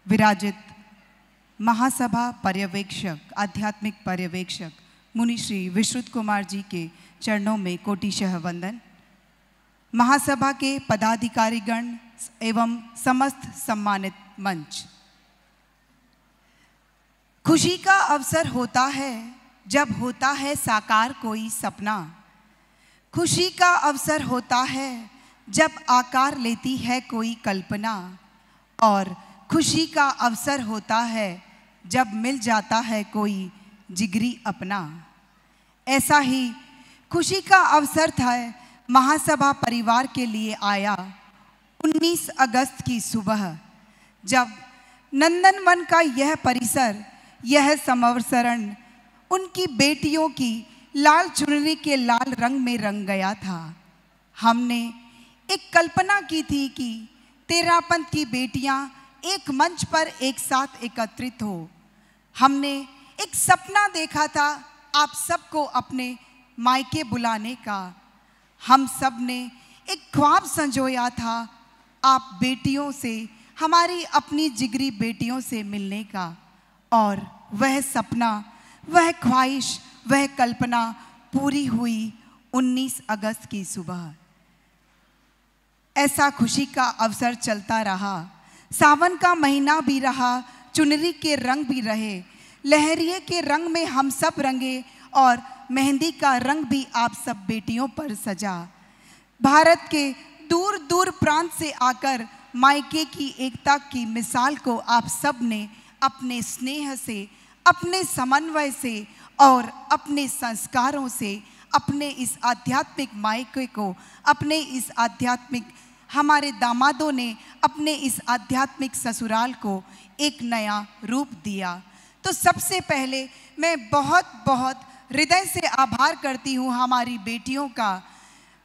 विराजित महासभा पर्यवेक्षक, आध्यात्मिक पर्यवेक्षक मुनि श्री विश्रुत कुमार जी के चरणों में कोटिशः वंदन। महासभा के पदाधिकारीगण एवं समस्त सम्मानित मंच, खुशी का अवसर होता है जब होता है साकार कोई सपना। खुशी का अवसर होता है जब आकार लेती है कोई कल्पना। और खुशी का अवसर होता है जब मिल जाता है कोई जिगरी अपना। ऐसा ही खुशी का अवसर था महासभा परिवार के लिए आया 19 अगस्त की सुबह, जब नंदनवन का यह परिसर, यह समवसरण उनकी बेटियों की लाल चुनरी के लाल रंग में रंग गया था। हमने एक कल्पना की थी कि तेरापंथ की बेटियां एक मंच पर एक साथ एकत्रित हो। हमने एक सपना देखा था आप सबको अपने मायके बुलाने का। हम सब ने एक ख्वाब संजोया था आप बेटियों से, हमारी अपनी जिगरी बेटियों से मिलने का। और वह सपना, वह ख्वाहिश, वह कल्पना पूरी हुई 19 अगस्त की सुबह। ऐसा खुशी का अवसर चलता रहा। सावन का महीना भी रहा, चुनरी के रंग भी रहे, लहरिये के रंग में हम सब रंगे और मेहंदी का रंग भी आप सब बेटियों पर सजा। भारत के दूर दूर प्रांत से आकर मायके की एकता की मिसाल को आप सब ने अपने स्नेह से, अपने समन्वय से और अपने संस्कारों से, अपने इस आध्यात्मिक मायके को, अपने इस आध्यात्मिक, हमारे दामादों ने अपने इस आध्यात्मिक ससुराल को एक नया रूप दिया। तो सबसे पहले मैं बहुत बहुत हृदय से आभार करती हूँ हमारी बेटियों का।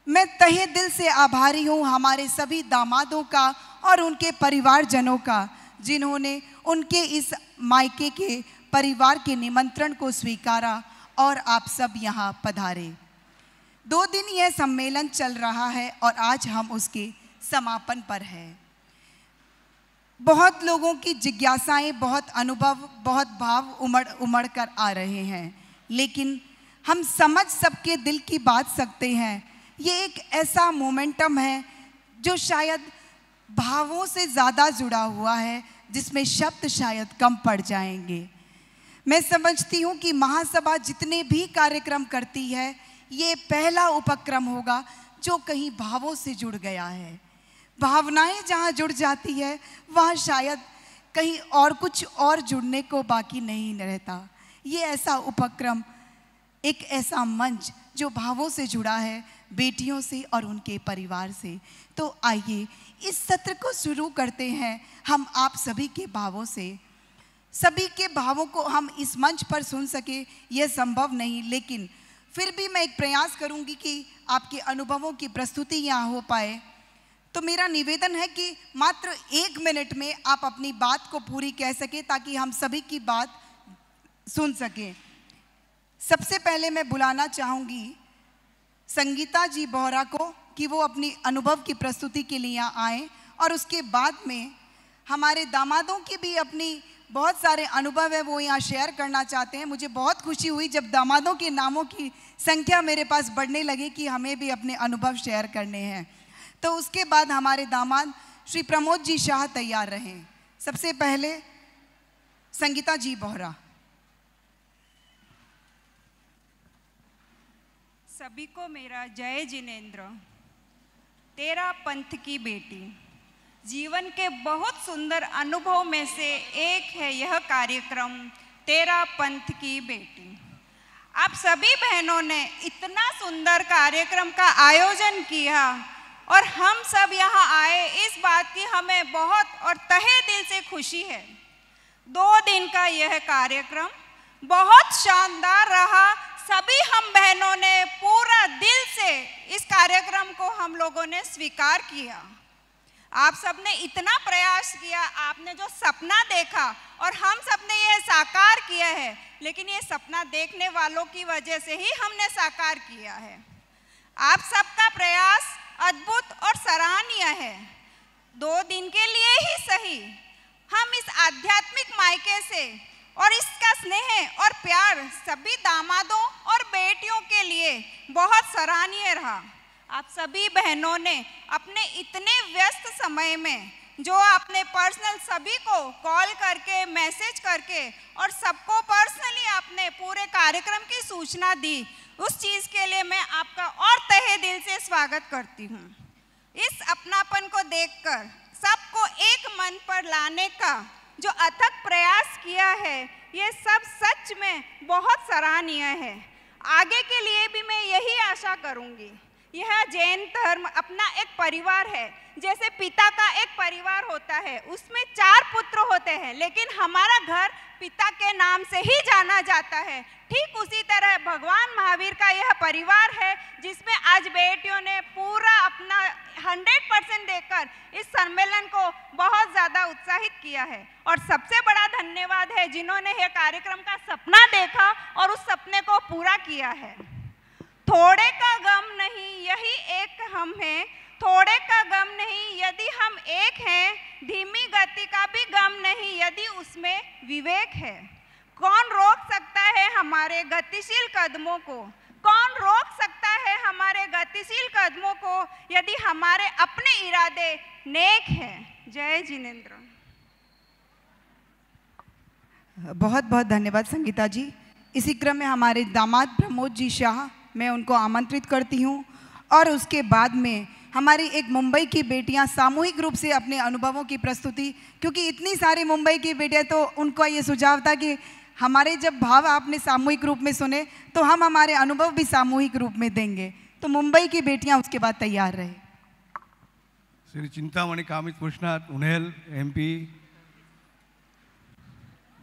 मैं तहे दिल से आभारी हूँ हमारे सभी दामादों का और उनके परिवारजनों का, जिन्होंने उनके इस मायके के परिवार के निमंत्रण को स्वीकारा और आप सब यहाँ पधारे। 2 दिन यह सम्मेलन चल रहा है और आज हम उसके समापन पर हैं। बहुत लोगों की जिज्ञासाएं, बहुत अनुभव, बहुत भाव उमड़ कर आ रहे हैं, लेकिन हम समझ सबके दिल की बात सकते हैं। ये एक ऐसा मोमेंटम है जो शायद भावों से ज़्यादा जुड़ा हुआ है, जिसमें शब्द शायद कम पड़ जाएंगे। मैं समझती हूँ कि महासभा जितने भी कार्यक्रम करती है, ये पहला उपक्रम होगा जो कहीं भावों से जुड़ गया है। भावनाएं जहाँ जुड़ जाती है, वहाँ शायद कहीं और कुछ और जुड़ने को बाकी नहीं रहता। ये ऐसा उपक्रम, एक ऐसा मंच जो भावों से जुड़ा है, बेटियों से और उनके परिवार से। तो आइए इस सत्र को शुरू करते हैं हम आप सभी के भावों से। सभी के भावों को हम इस मंच पर सुन सके यह संभव नहीं, लेकिन फिर भी मैं एक प्रयास करूंगी कि आपके अनुभवों की प्रस्तुति यहाँ हो पाए। तो मेरा निवेदन है कि मात्र 1 मिनट में आप अपनी बात को पूरी कह सके, ताकि हम सभी की बात सुन सकें। सबसे पहले मैं बुलाना चाहूँगी संगीता जी बोहरा को कि वो अपनी अनुभव की प्रस्तुति के लिए यहाँ आएँ, और उसके बाद में हमारे दामादों की भी अपनी बहुत सारे अनुभव है, वो यहाँ शेयर करना चाहते हैं। मुझे बहुत खुशी हुई जब दामादों के नामों की संख्या मेरे पास बढ़ने लगी कि हमें भी अपने अनुभव शेयर करने हैं। तो उसके बाद हमारे दामाद श्री प्रमोद जी शाह तैयार रहें। सबसे पहले संगीता जी बोहरा। सभी को मेरा जय जिनेंद्र। तेरा पंथ की बेटी, जीवन के बहुत सुंदर अनुभव में से एक है यह कार्यक्रम तेरा पंथ की बेटी। आप सभी बहनों ने इतना सुंदर कार्यक्रम का आयोजन किया और हम सब यहाँ आए, इस बात की हमें बहुत और तहे दिल से खुशी है। 2 दिन का यह कार्यक्रम बहुत शानदार रहा। सभी हम बहनों ने पूरा दिल से इस कार्यक्रम को हम लोगों ने स्वीकार किया। आप सबने इतना प्रयास किया, आपने जो सपना देखा और हम सबने ये साकार किया है, लेकिन ये सपना देखने वालों की वजह से ही हमने साकार किया है। आप सबका प्रयास अद्भुत और सराहनीय है। 2 दिन के लिए ही सही, हम इस आध्यात्मिक मायके से और इसका स्नेह और प्यार सभी दामादों और बेटियों के लिए बहुत सराहनीय रहा। आप सभी बहनों ने अपने इतने व्यस्त समय में जो आपने पर्सनल सभी को कॉल करके, मैसेज करके और सबको पर्सनली आपने पूरे कार्यक्रम की सूचना दी, उस चीज़ के लिए मैं आपका और तहे दिल से स्वागत करती हूँ। इस अपनापन को देखकर सबको एक मन पर लाने का जो अथक प्रयास किया है, ये सब सच में बहुत सराहनीय है। आगे के लिए भी मैं यही आशा करूँगी। यह जैन धर्म अपना एक परिवार है। जैसे पिता का एक परिवार होता है, उसमें 4 पुत्र होते हैं, लेकिन हमारा घर पिता के नाम से ही जाना जाता है। ठीक उसी तरह भगवान महावीर का यह परिवार है, जिसमें आज बेटियों ने पूरा अपना 100% देकर इस सम्मेलन को बहुत ज़्यादा उत्साहित किया है। और सबसे बड़ा धन्यवाद है जिन्होंने यह कार्यक्रम का सपना देखा और उस सपने को पूरा किया है। थोड़े का गम नहीं, यही एक हम हैं। थोड़े का गम नहीं यदि हम एक हैं, धीमी गति का भी गम नहीं यदि उसमें विवेक है। कौन रोक सकता है हमारे गतिशील कदमों को? कौन रोक सकता है हमारे गतिशील कदमों को यदि हमारे अपने इरादे नेक हैं? जय जिनेंद्र। बहुत बहुत धन्यवाद संगीता जी। इसी क्रम में हमारे दामाद प्रमोद जी शाह, मैं उनको आमंत्रित करती हूँ और उसके बाद में हमारी एक मुंबई की बेटियां सामूहिक रूप से अपने अनुभवों की प्रस्तुति, क्योंकि इतनी सारी मुंबई की बेटियां, तो उनको ये सुझाव था कि हमारे जब भाव आपने सामूहिक रूप में सुने तो हम हमारे अनुभव भी सामूहिक रूप में देंगे। तो मुंबई की बेटियां उसके बाद तैयार रहे। श्री चिंतामणि कामित पुरुषनाथ उन्हेल MP,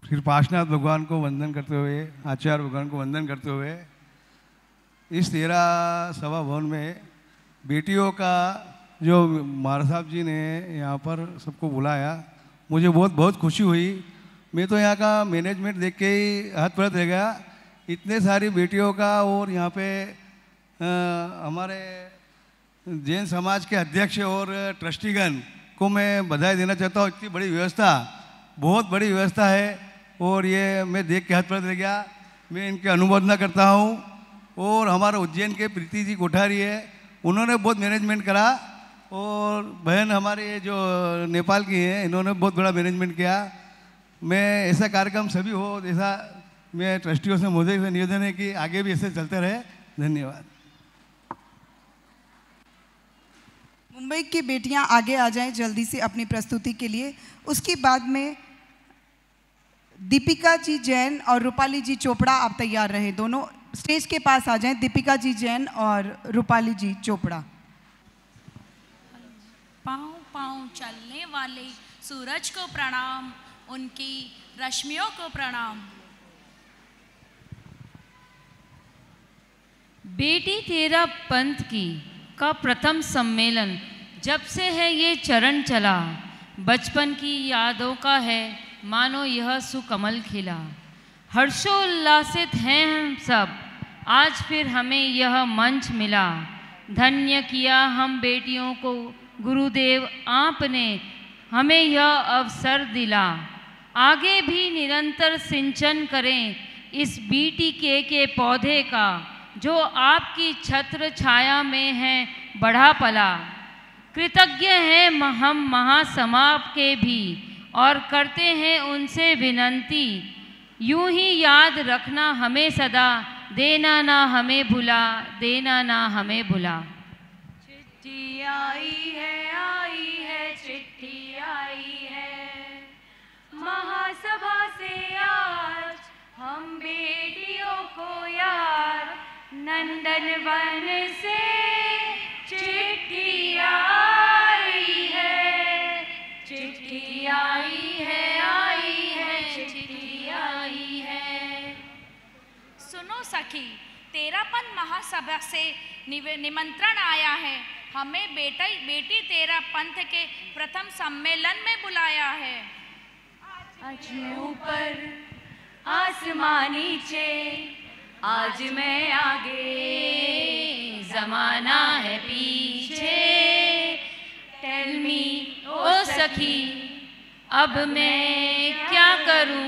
श्री पार्श्वनाथ भगवान को वंदन करते हुए, आचार्य भगवान को वंदन करते हुए इस 13 सभा भवन में बेटियों का जो महाराज साहब जी ने यहाँ पर सबको बुलाया, मुझे बहुत बहुत खुशी हुई। मैं तो यहाँ का मैनेजमेंट देख के ही हाथ पैर रह गया। इतने सारी बेटियों का, और यहाँ पे हमारे जैन समाज के अध्यक्ष और ट्रस्टीगण को मैं बधाई देना चाहता हूँ। इतनी बड़ी व्यवस्था, बहुत बड़ी व्यवस्था है, और ये मैं देख के हाथ पैर रह गया। मैं इनकी अनुमोदना करता हूँ। और हमारा उज्जैन के प्रीति जी कोठारी है, उन्होंने बहुत मैनेजमेंट करा, और बहन हमारे जो नेपाल की हैं, इन्होंने बहुत बड़ा मैनेजमेंट किया। मैं ऐसा कार्यक्रम सभी हो, ऐसा मैं ट्रस्टियों से मोदी से निवेदन है कि आगे भी ऐसे चलते रहे। धन्यवाद। मुंबई की बेटियां आगे आ जाएं जल्दी से अपनी प्रस्तुति के लिए। उसके बाद में दीपिका जी जैन और रूपाली जी चोपड़ा, आप तैयार रहे, दोनों स्टेज के पास आ जाएं। दीपिका जी जैन और रूपाली जी चोपड़ा। पाँव पाँव चलने वाले सूरज को प्रणाम, उनकी रश्मियों को प्रणाम। बेटी तेरा पंथ की का प्रथम सम्मेलन जब से है ये चरण चला, बचपन की यादों का है मानो यह सुकमल खिला। हर्षोल्लासित हैं हम सब, आज फिर हमें यह मंच मिला। धन्य किया हम बेटियों को गुरुदेव आपने, हमें यह अवसर दिला। आगे भी निरंतर सिंचन करें इस BTK के पौधे का, जो आपकी छत्र छाया में है बढ़ा पला। कृतज्ञ हैं हम महासमाप के भी, और करते हैं उनसे विनंती, यूं ही याद रखना हमें सदा, देना ना हमें भुला, देना ना हमें भुला। चिट्ठी आई है चिट्ठी आई है, महासभा से आज हम बेटियों को यार, नंदन वन से चिट्ठी आई है, चिट्ठी आई है चिट्ठी आई है। सुनो सखी, तेरापन महासभा से निमंत्रण आया है, हमें बेटी तेरा पंथ के प्रथम सम्मेलन में बुलाया है। आज मैं ऊपर आसमां नीचे, आज मैं आगे जमाना है पीछे। टेल मी ओ सखी, अब मैं क्या करूं,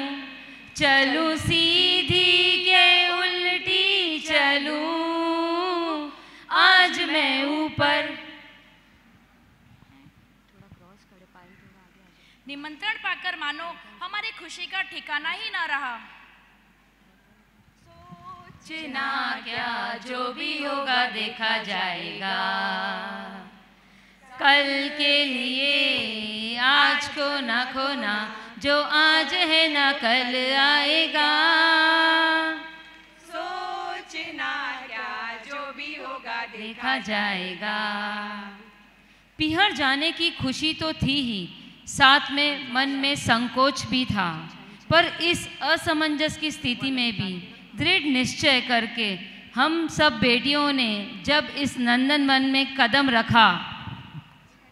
चलूं सीधी के उल्टी चलूं, आज मैं ऊपर। निमंत्रण पाकर मानो हमारी खुशी का ठिकाना ही ना रहा। सोचना क्या, जो भी होगा देखा जाएगा, कल के लिए आज को ना खोना, जो आज है ना कल आएगा। सोचना क्या, जो भी होगा देखा जाएगा। पिहर जाने की खुशी तो थी ही, साथ में मन में संकोच भी था, पर इस असमंजस की स्थिति में भी दृढ़ निश्चय करके हम सब बेटियों ने जब इस नंदन वन में कदम रखा,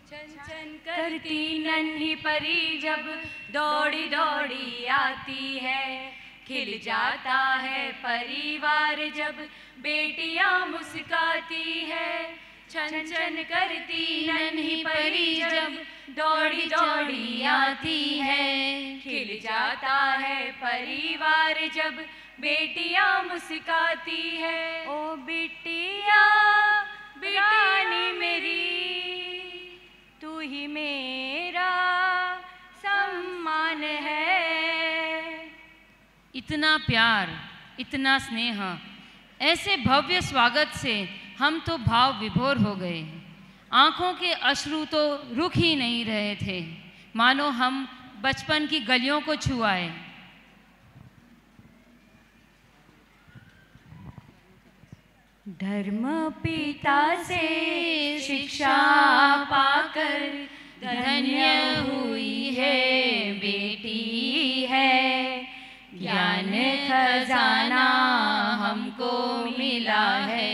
चंचन करती नन्ही परी जब दौड़ी दौड़ी आती है, खिल जाता है परिवार जब बेटियां मुस्काती है। छन करती नन्ही परी जब दौड़ी दौड़ी आती है, खिल जाता है परिवार जब बेटियां मुस्काती है। ओ बिटिया बेटी मेरी, तू ही मेरा सम्मान है। इतना प्यार, इतना स्नेह, ऐसे भव्य स्वागत से हम तो भाव विभोर हो गए। आंखों के अश्रु तो रुक ही नहीं रहे थे, मानो हम बचपन की गलियों को छुआए। धर्म पिता से शिक्षा पाकर धन्य हुई है बेटी है, ज्ञान खजाना हमको मिला है,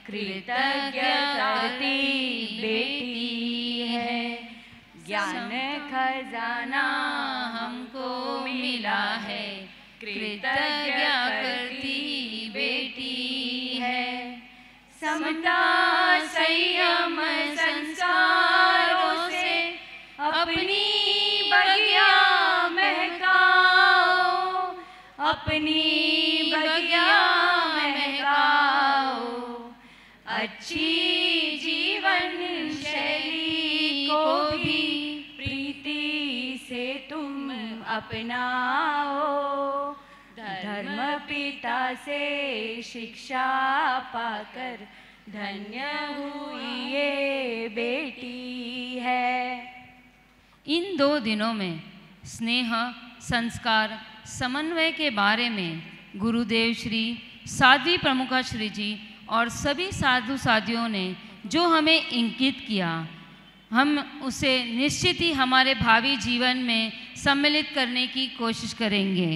कृतज्ञ करती बेटी है। ज्ञान खजाना हमको मिला है, कृतज्ञ करती बेटी है। समता संयम संस्कारों से अपनी बगिया महकाओ, अपनी बगिया महकाओ। अच्छी जीवन शैली को भी प्रीति से तुम अपनाओ। धर्म पिता से शिक्षा पाकर धन्य हुई ये बेटी है। इन 2 दिनों में स्नेह, संस्कार, समन्वय के बारे में गुरुदेव श्री, साध्वी प्रमुखा श्री जी और सभी साधु साधियों ने जो हमें इंगित किया, हम उसे निश्चित ही हमारे भावी जीवन में सम्मिलित करने की कोशिश करेंगे।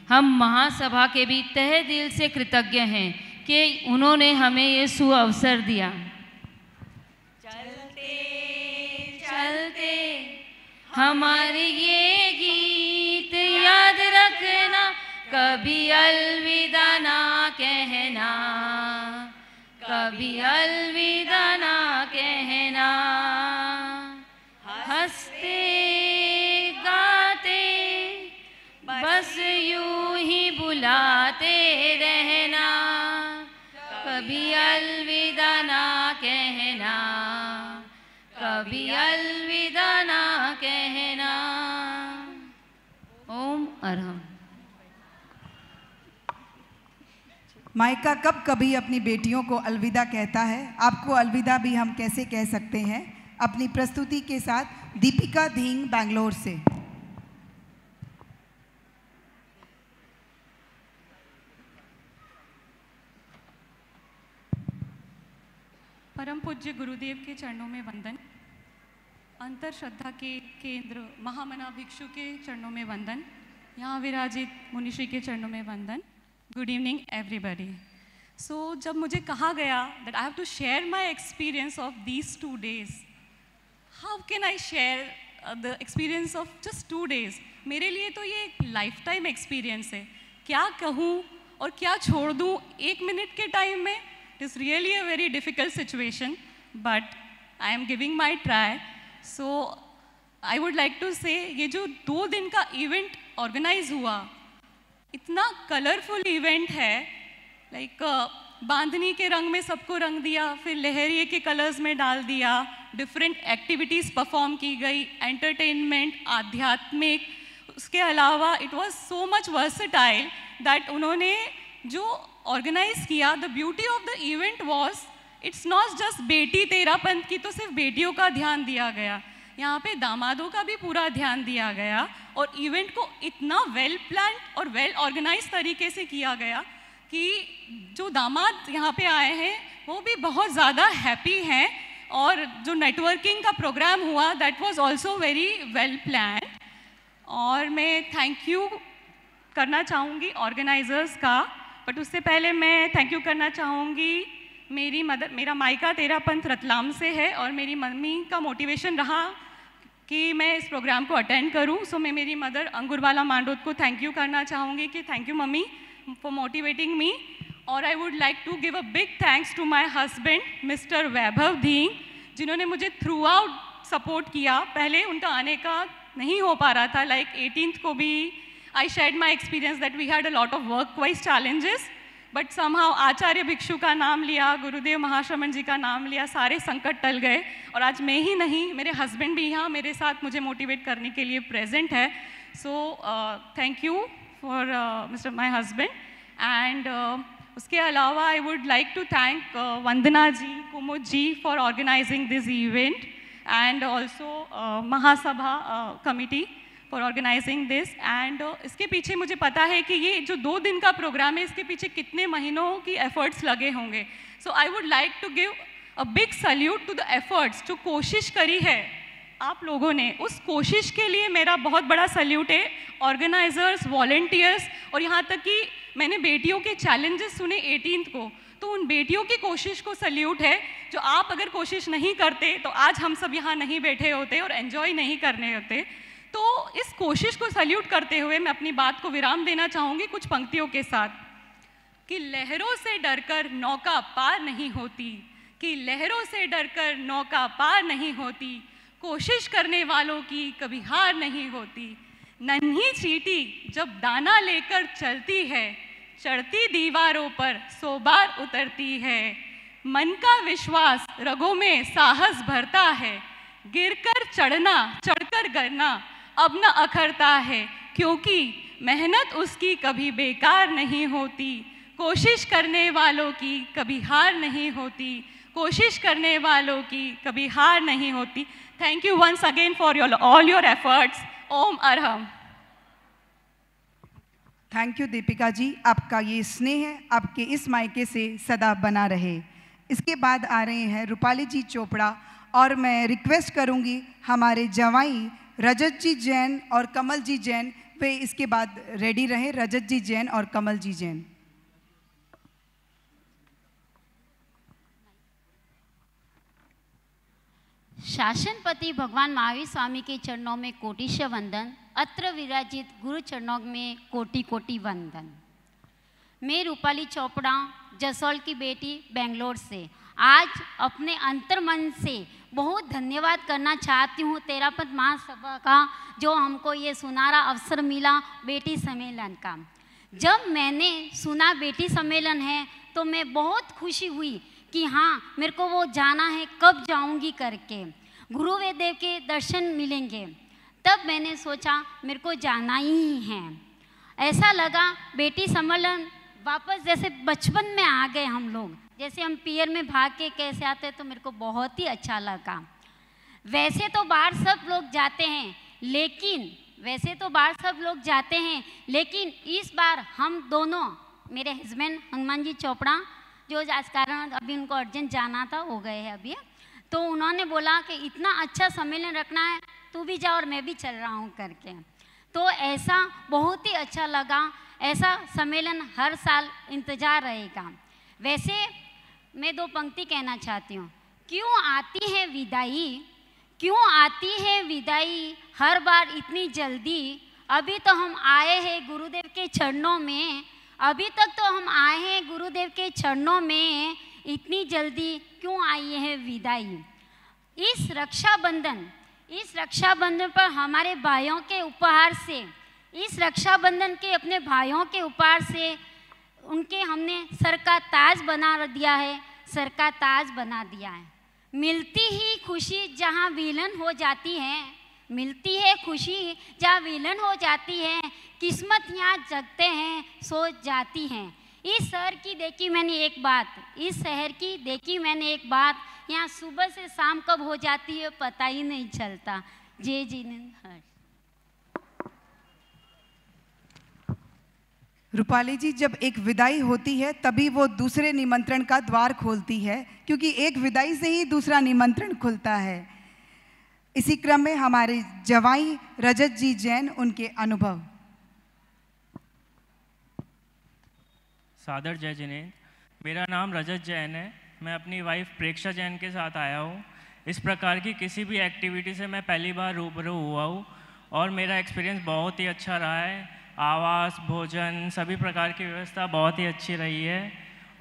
हम महासभा के भी तहे दिल से कृतज्ञ हैं कि उन्होंने हमें ये सुअवसर दिया। चलते चलते हमारे ये गीत याद रखना, कभी अलविदा ना कहना, कभी अलविदा ना कहना। हंसते गाते बस यूं ही बुलाते रहना, कभी अलविदा ना कहना, कभी अलविदा ना कहना। ओम अरहम। मायका कब कभी अपनी बेटियों को अलविदा कहता है, आपको अलविदा भी हम कैसे कह सकते हैं। अपनी प्रस्तुति के साथ दीपिका धींग बैंगलोर से। परम पूज्य गुरुदेव के चरणों में वंदन, अंतर श्रद्धा के केंद्र महामना भिक्षु के चरणों में वंदन, यहाँ विराजित मुनिश्री के चरणों में वंदन। Good evening everybody. सो जब मुझे कहा गया that I have to share my experience of these 2 days, how can I share the experience of just 2 days। मेरे लिए तो ये एक लाइफ टाइम एक्सपीरियंस है। क्या कहूँ और क्या छोड़ दूँ 1 मिनट के टाइम में। It is really a very difficult situation, but I am giving my try. So I would like to say ये जो 2 दिन का इवेंट ऑर्गेनाइज हुआ, इतना कलरफुल इवेंट है, लाइक बांधनी के रंग में सबको रंग दिया, फिर लहरिये के कलर्स में डाल दिया, डिफरेंट एक्टिविटीज़ परफॉर्म की गई, एंटरटेनमेंट, आध्यात्मिक, उसके अलावा it was so much versatile that उन्होंने जो ऑर्गेनाइज किया, the beauty of the event was it's not just बेटी तेरा पंथ की तो सिर्फ बेटियों का ध्यान दिया गया, यहाँ पे दामादों का भी पूरा ध्यान दिया गया और इवेंट को इतना वेल प्लान और वेल ऑर्गेनाइज तरीके से किया गया कि जो दामाद यहाँ पे आए हैं वो भी बहुत ज़्यादा हैप्पी हैं और जो नेटवर्किंग का प्रोग्राम हुआ that was also very well plan. और मैं थैंक यू करना चाहूँगी ऑर्गेनाइजर्स का, बट उससे पहले मैं थैंक यू करना चाहूँगी मेरी मदर, मेरा मायका तेरा पंथ रतलाम से है और मेरी मम्मी का मोटिवेशन रहा कि मैं इस प्रोग्राम को अटेंड करूं, सो मैं मेरी मदर अंगुरवाला मांडोत को थैंक यू करना चाहूँगी कि thank you mummy for motivating me. और I would like to give a big thanks to my husband mister Vaibhav Dhing, जिन्होंने मुझे थ्रू आउट सपोर्ट किया। पहले उनका आने का नहीं हो पा रहा था, लाइक 18th को भी I shared my experience that we had a lot of work wise challenges, but somehow Acharya Bhikshu का नाम लिया, गुरुदेव महाश्रमण जी का नाम लिया, सारे संकट टल गए और आज मैं ही नहीं, मेरे हस्बैंड भी यहाँ मेरे साथ मुझे मोटिवेट करने के लिए प्रेजेंट है। So thank you for mister my husband. And उसके अलावा I would like to thank Vandana ji, Kumud ji for organising this event and also Mahasabha committee for organising this. And इसके पीछे मुझे पता है कि ये जो 2 दिन का प्रोग्राम है इसके पीछे कितने महीनों की एफर्ट्स लगे होंगे। So I would like to give a big salute to the efforts, जो कोशिश करी है आप लोगों ने, उस कोशिश के लिए मेरा बहुत बड़ा सल्यूट है। ऑर्गेनाइजर्स, वॉलेंटियर्स और यहाँ तक कि मैंने बेटियों के चैलेंजेस सुने 18th को, तो उन बेटियों की कोशिश को सल्यूट है। जो आप अगर कोशिश नहीं करते तो आज हम सब यहाँ नहीं बैठे होते और एंजॉय नहीं करने होते। तो इस कोशिश को सल्यूट करते हुए मैं अपनी बात को विराम देना चाहूँगी कुछ पंक्तियों के साथ कि लहरों से डरकर नौका पार नहीं होती, कि लहरों से डरकर नौका पार नहीं होती, कोशिश करने वालों की कभी हार नहीं होती। नन्ही चींटी जब दाना लेकर चलती है, चढ़ती दीवारों पर 100 बार उतरती है। मन का विश्वास रगों में साहस भरता है, गिरकर चढ़ना, चढ़कर गिरना अब न अखरता है, क्योंकि मेहनत उसकी कभी बेकार नहीं होती। कोशिश करने वालों की कभी हार नहीं होती, कोशिश करने वालों की कभी हार नहीं होती। Thank you once again for all your efforts. ओम अरहम। थैंक यू दीपिका जी, आपका ये स्नेह आपके इस मायके से सदा बना रहे। इसके बाद आ रहे हैं रूपाली जी चोपड़ा और मैं रिक्वेस्ट करूंगी हमारे जवाई रजत जी जैन और कमल जी जैन, वे इसके बाद रेडी रहे। रजत जी जैन और कमल जी जैन। शासनपति भगवान महावीर स्वामी के चरणों में कोटिश वंदन, अत्र विराजित गुरु चरणों में कोटि कोटि वंदन। मैं रूपाली चोपड़ा, जसोल की बेटी, बेंगलोर से आज अपने अंतर्मन से बहुत धन्यवाद करना चाहती हूँ तेरापंथ महासभा का, जो हमको ये सुनहरा अवसर मिला बेटी सम्मेलन का। जब मैंने सुना बेटी सम्मेलन है तो मैं बहुत खुशी हुई कि हाँ मेरे को वो जाना है, कब जाऊंगी करके, गुरुदेव के दर्शन मिलेंगे। तब मैंने सोचा मेरे को जाना ही है। ऐसा लगा बेटी सम्मेलन वापस जैसे बचपन में आ गए हम लोग, जैसे हम पियर में भाग के कैसे आते, तो मेरे को बहुत ही अच्छा लगा। वैसे तो बाहर सब लोग जाते हैं, लेकिन इस बार हम दोनों, मेरे हस्बैंड हनुमान जी चोपड़ा, जो आज कारण अभी उनको अर्जेंट जाना था, हो गए हैं अभी, तो उन्होंने बोला कि इतना अच्छा सम्मेलन रखना है, तू भी जा और मैं भी चल रहा हूँ करके। तो ऐसा बहुत ही अच्छा लगा। ऐसा सम्मेलन हर साल इंतजार रहेगा। वैसे मैं 2 पंक्ति कहना चाहती हूँ। क्यों आती है विदाई, क्यों आती है विदाई हर बार इतनी जल्दी, अभी तो हम आए हैं गुरुदेव के चरणों में, अभी तक तो हम आए हैं गुरुदेव के चरणों में, इतनी जल्दी क्यों आई है विदाई। इस रक्षाबंधन इस रक्षाबंधन पर हमारे भाइयों के उपहार से, इस रक्षाबंधन के अपने भाइयों के उपहार से उनके हमने सर का ताज बना दिया है, सर का ताज बना दिया है। मिलती ही खुशी जहाँ विलन हो जाती है, मिलती है खुशी जहाँ विलन हो जाती है, किस्मत यहाँ जगते हैं सो जाती हैं। इस शहर की देखी मैंने एक बात, इस शहर की देखी मैंने एक बात, यहाँ सुबह से शाम कब हो जाती है पता ही नहीं चलता। जय जिनेंद्र। रूपाली जी, जब एक विदाई होती है तभी वो दूसरे निमंत्रण का द्वार खोलती है, क्योंकि एक विदाई से ही दूसरा निमंत्रण खुलता है। इसी क्रम में हमारे जवाई रजत जी जैन, उनके अनुभव। सादर जय जिनेंद्र। मेरा नाम रजत जैन है। मैं अपनी वाइफ प्रेक्षा जैन के साथ आया हूँ। इस प्रकार की किसी भी एक्टिविटी से मैं पहली बार रूबरू हुआ हूँ और मेरा एक्सपीरियंस बहुत ही अच्छा रहा है। आवास, भोजन, सभी प्रकार की व्यवस्था बहुत ही अच्छी रही है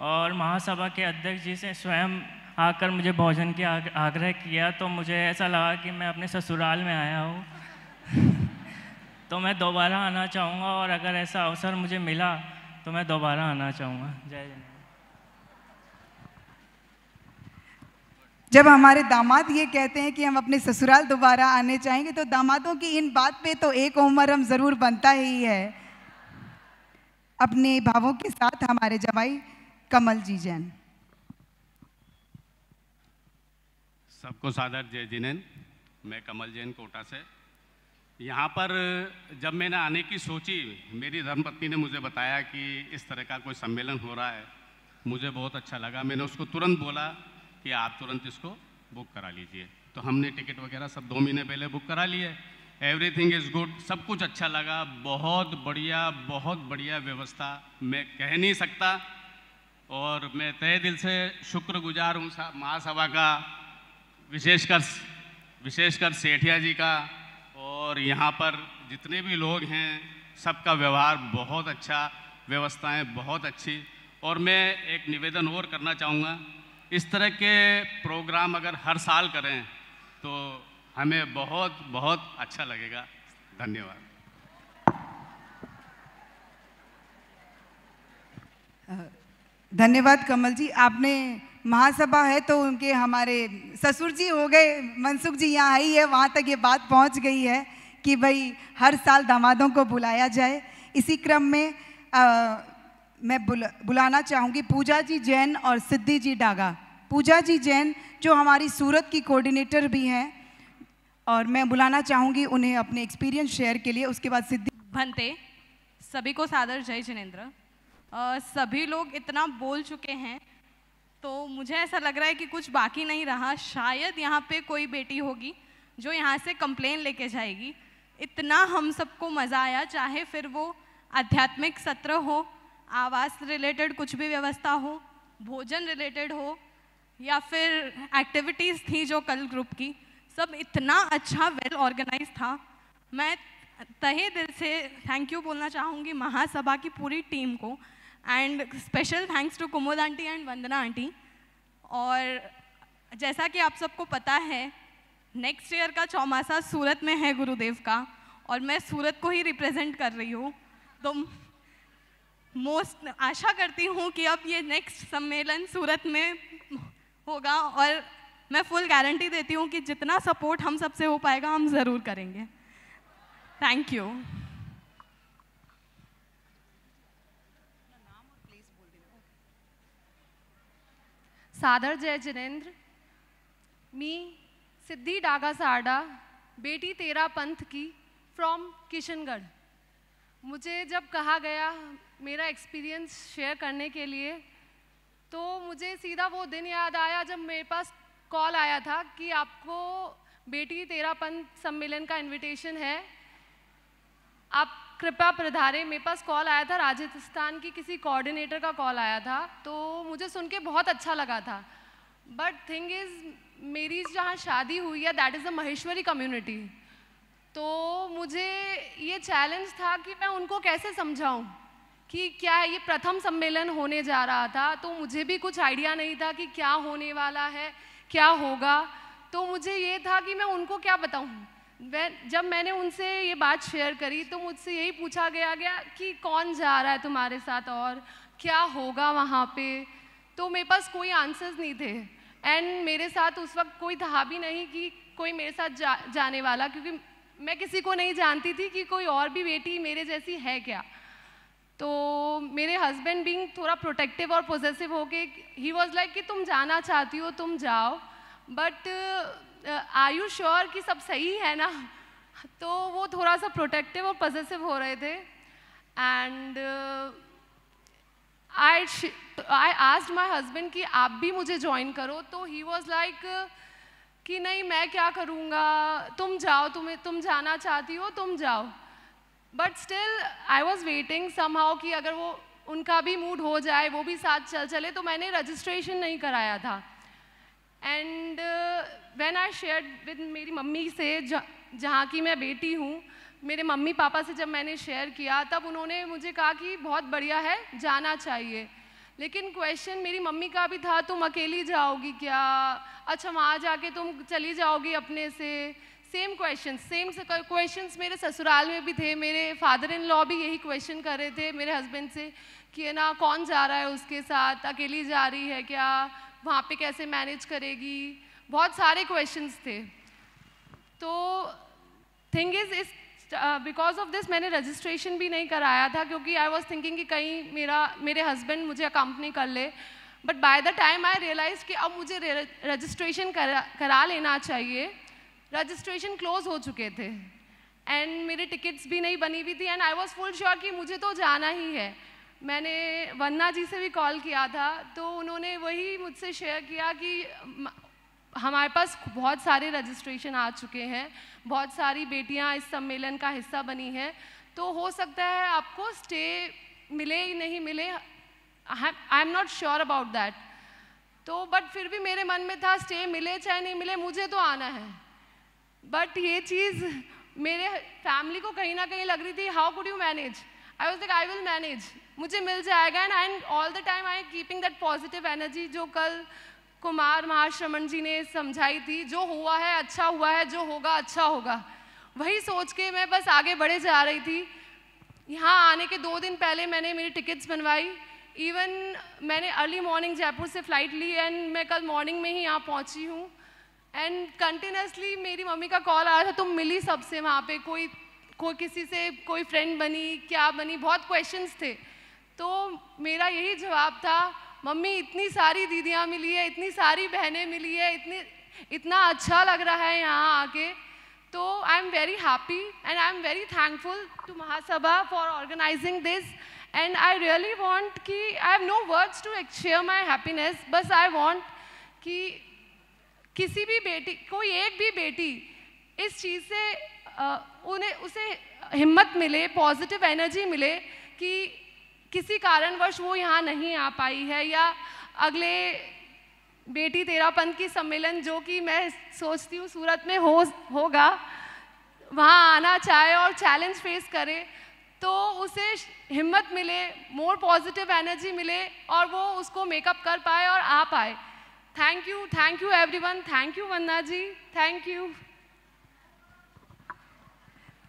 और महासभा के अध्यक्ष जी से स्वयं आकर मुझे भोजन की आग्रह किया तो मुझे ऐसा लगा कि मैं अपने ससुराल में आया हूँ। तो मैं दोबारा आना चाहूँगा और अगर ऐसा अवसर मुझे मिला तो मैं दोबारा आना चाहूँगा। जय जय। जब हमारे दामाद ये कहते हैं कि हम अपने ससुराल दोबारा आने चाहेंगे तो दामादों की इन बात पे तो एक उमरम ज़रूर बनता ही है। अपने भावों के साथ हमारे जवाई कमल जी जैन। सबको सादर जय जिनेंद्र। मैं कमल जैन कोटा से। यहाँ पर जब मैंने आने की सोची, मेरी धर्मपत्नी ने मुझे बताया कि इस तरह का कोई सम्मेलन हो रहा है, मुझे बहुत अच्छा लगा। मैंने उसको तुरंत बोला कि आप तुरंत इसको बुक करा लीजिए। तो हमने टिकट वगैरह सब 2 महीने पहले बुक करा लिए। एवरीथिंग इज़ गुड, सब कुछ अच्छा लगा। बहुत बढ़िया व्यवस्था, मैं कह नहीं सकता। और मैं तहे दिल से शुक्रगुजार हूँ महासभा का, विशेषकर सेठिया जी का, और यहाँ पर जितने भी लोग हैं सबका व्यवहार बहुत अच्छा, व्यवस्थाएं बहुत अच्छी। और मैं एक निवेदन और करना चाहूँगा, इस तरह के प्रोग्राम अगर हर साल करें तो हमें बहुत अच्छा लगेगा। धन्यवाद। धन्यवाद कमल जी। आपने महासभा है तो उनके हमारे ससुर जी हो गए, मनसुख जी यहाँ आई है, वहाँ तक ये बात पहुँच गई है कि भाई हर साल दामादों को बुलाया जाए। इसी क्रम में मैं बुलाना चाहूँगी पूजा जी जैन और सिद्धि जी डागा। पूजा जी जैन जो हमारी सूरत की कोऑर्डिनेटर भी हैं, और मैं बुलाना चाहूँगी उन्हें अपने एक्सपीरियंस शेयर के लिए। उसके बाद सिद्धि। भंते सभी को सादर जय जिनेंद्र। सभी लोग इतना बोल चुके हैं तो मुझे ऐसा लग रहा है कि कुछ बाकी नहीं रहा। शायद यहाँ पे कोई बेटी होगी जो यहाँ से कंप्लेन लेके जाएगी। इतना हम सबको मज़ा आया, चाहे फिर वो आध्यात्मिक सत्र हो, आवास रिलेटेड कुछ भी व्यवस्था हो, भोजन रिलेटेड हो, या फिर एक्टिविटीज़ थी जो कल ग्रुप की, सब इतना अच्छा वेल ऑर्गेनाइज था। मैं तहे दिल से थैंक यू बोलना चाहूँगी महासभा की पूरी टीम को, and special thanks to Kumud aunty and Vandana aunty. और जैसा कि आप सबको पता है, नेक्स्ट ईयर का चौमासा सूरत में है गुरुदेव का, और मैं सूरत को ही रिप्रेजेंट कर रही हूँ। तो मोस्ट आशा करती हूँ कि अब ये नेक्स्ट सम्मेलन सूरत में होगा, और मैं फुल गारंटी देती हूँ कि जितना सपोर्ट हम सबसे हो पाएगा हम ज़रूर करेंगे। Thank you. सादर जय जिनेंद्र। मी सिद्धि डागा सारडा, बेटी तेरा पंथ की, फ्रॉम किशनगढ़। मुझे जब कहा गया मेरा एक्सपीरियंस शेयर करने के लिए, तो मुझे सीधा वो दिन याद आया जब मेरे पास कॉल आया था कि आपको बेटी तेरा पंथ सम्मेलन का इनविटेशन है, आप कृपया पधारें। मेरे पास कॉल आया था, राजस्थान की किसी कोऑर्डिनेटर का कॉल आया था, तो मुझे सुन के बहुत अच्छा लगा था। बट थिंग इज़ मेरी जहाँ शादी हुई है that is a Maheshwari community, तो मुझे ये चैलेंज था कि मैं उनको कैसे समझाऊं कि क्या ये प्रथम सम्मेलन होने जा रहा था, तो मुझे भी कुछ आइडिया नहीं था कि क्या होने वाला है, क्या होगा। तो मुझे ये था कि मैं उनको क्या बताऊँ। जब मैंने उनसे ये बात शेयर करी तो मुझसे यही पूछा गया कि कौन जा रहा है तुम्हारे साथ और क्या होगा वहाँ पे। तो मेरे पास कोई आंसर्स नहीं थे एंड मेरे साथ उस वक्त कोई था भी नहीं कि कोई मेरे साथ जाने वाला, क्योंकि मैं किसी को नहीं जानती थी कि कोई और भी बेटी मेरे जैसी है क्या। तो मेरे हस्बैंड बीइंग थोड़ा प्रोटेक्टिव और पोजेसिव हो के ही वॉज लाइक कि तुम जाना चाहती हो तुम जाओ, बट आर यू श्योर कि सब सही है ना। तो वो थोड़ा सा प्रोटेक्टिव और पोजेसिव हो रहे थे and I asked my husband कि आप भी मुझे ज्वाइन करो। तो ही वॉज लाइक कि नहीं मैं क्या करूँगा, तुम जाओ, तुम जाना चाहती हो तुम जाओ। But still I was waiting somehow कि अगर वो उनका भी मूड हो जाए, वो भी साथ चले। तो मैंने रजिस्ट्रेशन नहीं कराया था and when I shared with मेरी मम्मी से जहाँ की मैं बेटी हूँ, मेरे मम्मी पापा से जब मैंने शेयर किया तब उन्होंने मुझे कहा कि बहुत बढ़िया है जाना चाहिए। लेकिन क्वेश्चन मेरी मम्मी का भी था तुम अकेली जाओगी क्या, अच्छा वहाँ जाके तुम चली जाओगी अपने से। सेम क्वेश्चंस मेरे ससुराल में भी थे, मेरे फादर इन लॉ भी यही क्वेश्चन कर रहे थे मेरे हस्बैंड से कि ना कौन जा रहा है उसके साथ, अकेली जा रही है क्या, वहाँ पे कैसे मैनेज करेगी, बहुत सारे क्वेश्चंस थे। तो थिंग इज इस बिकॉज ऑफ दिस मैंने रजिस्ट्रेशन भी नहीं कराया था, क्योंकि आई वॉज थिंकिंग कि कहीं मेरे हस्बैंड मुझे अकम्पनी कर ले। But by the time I realize कि अब मुझे रजिस्ट्रेशन करा लेना चाहिए। रजिस्ट्रेशन क्लोज हो चुके थे एंड मेरे टिकट्स भी नहीं बनी हुई थी and I was full sure कि मुझे तो जाना ही है। मैंने वन्ना जी से भी कॉल किया था तो उन्होंने वही मुझसे शेयर किया कि हमारे पास बहुत सारे रजिस्ट्रेशन आ चुके हैं, बहुत सारी बेटियां इस सम्मेलन का हिस्सा बनी हैं, तो हो सकता है आपको स्टे मिले ही नहीं मिले, I am not sure about that. तो बट फिर भी मेरे मन में था स्टे मिले चाहे नहीं मिले मुझे तो आना है। बट ये चीज़ मेरे फैमिली को कहीं ना कहीं लग रही थी, how could you manage. I was like I will manage, मुझे मिल जाएगा and all the time I keeping that positive energy जो कल कुमार महाश्रमण जी ने समझाई थी, जो हुआ है अच्छा हुआ है, जो होगा अच्छा होगा, वही सोच के मैं बस आगे बढ़े जा रही थी। यहाँ आने के 2 दिन पहले मैंने मेरी टिकट्स बनवाई, इवन मैंने अर्ली मॉर्निंग जयपुर से फ़्लाइट ली एंड मैं कल मॉर्निंग में ही यहाँ पहुँची हूँ। एंड कंटिन्यूसली मेरी मम्मी का कॉल आया था, तुम मिली सबसे वहाँ पे, कोई किसी से कोई फ्रेंड बनी क्या बनी, बहुत क्वेश्चंस थे। तो मेरा यही जवाब था, मम्मी इतनी सारी दीदियाँ मिली है, इतनी सारी बहनें मिली है, इतना अच्छा लग रहा है यहाँ आके। तो I am very happy and I am very thankful to Mahasabha for organising this and I really want कि I have no words to share my happiness. बस आई वांट कि किसी भी बेटी, कोई एक भी बेटी इस चीज़ से उसे हिम्मत मिले, पॉजिटिव एनर्जी मिले कि किसी कारणवश वो यहाँ नहीं आ पाई है, या अगले बेटी तेरापंथ की सम्मेलन जो कि मैं सोचती हूँ सूरत में होगा, वहाँ आना चाहे और चैलेंज फेस करे, तो उसे हिम्मत मिले, मोर पॉजिटिव एनर्जी मिले और वो उसको मेकअप कर पाए और आ पाए। Thank you everyone, thank you Vanna ji, thank you.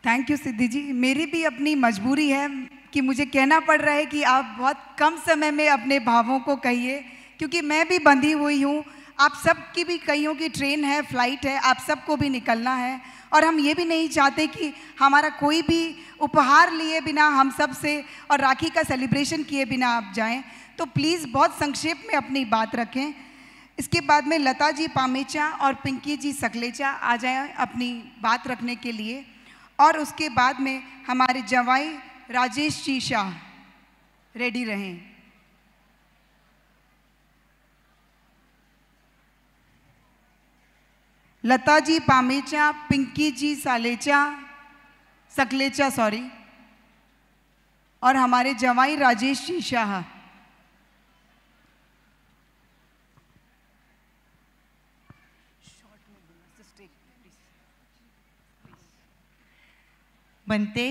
Thank you Siddhi ji. मेरी भी अपनी मजबूरी है कि मुझे कहना पड़ रहा है कि आप बहुत कम समय में अपने भावों को कहिए, क्योंकि मैं भी बंधी हुई हूँ, आप सबकी भी कईयों की ट्रेन है, फ्लाइट है, आप सबको भी निकलना है और हम ये भी नहीं चाहते कि हमारा कोई भी उपहार लिए बिना हम सब से और राखी का सेलिब्रेशन किए बिना आप जाएं। तो प्लीज़ बहुत संक्षेप में अपनी बात रखें। इसके बाद में लता जी पामेचा और पिंकी जी सकलेचा आ जाएं अपनी बात रखने के लिए, और उसके बाद में हमारे जवाई राजेश जी शाह रेडी रहें। लता जी पामेचा, पिंकी जी सकलेचा और हमारे जवाई राजेश जी शाह। बनते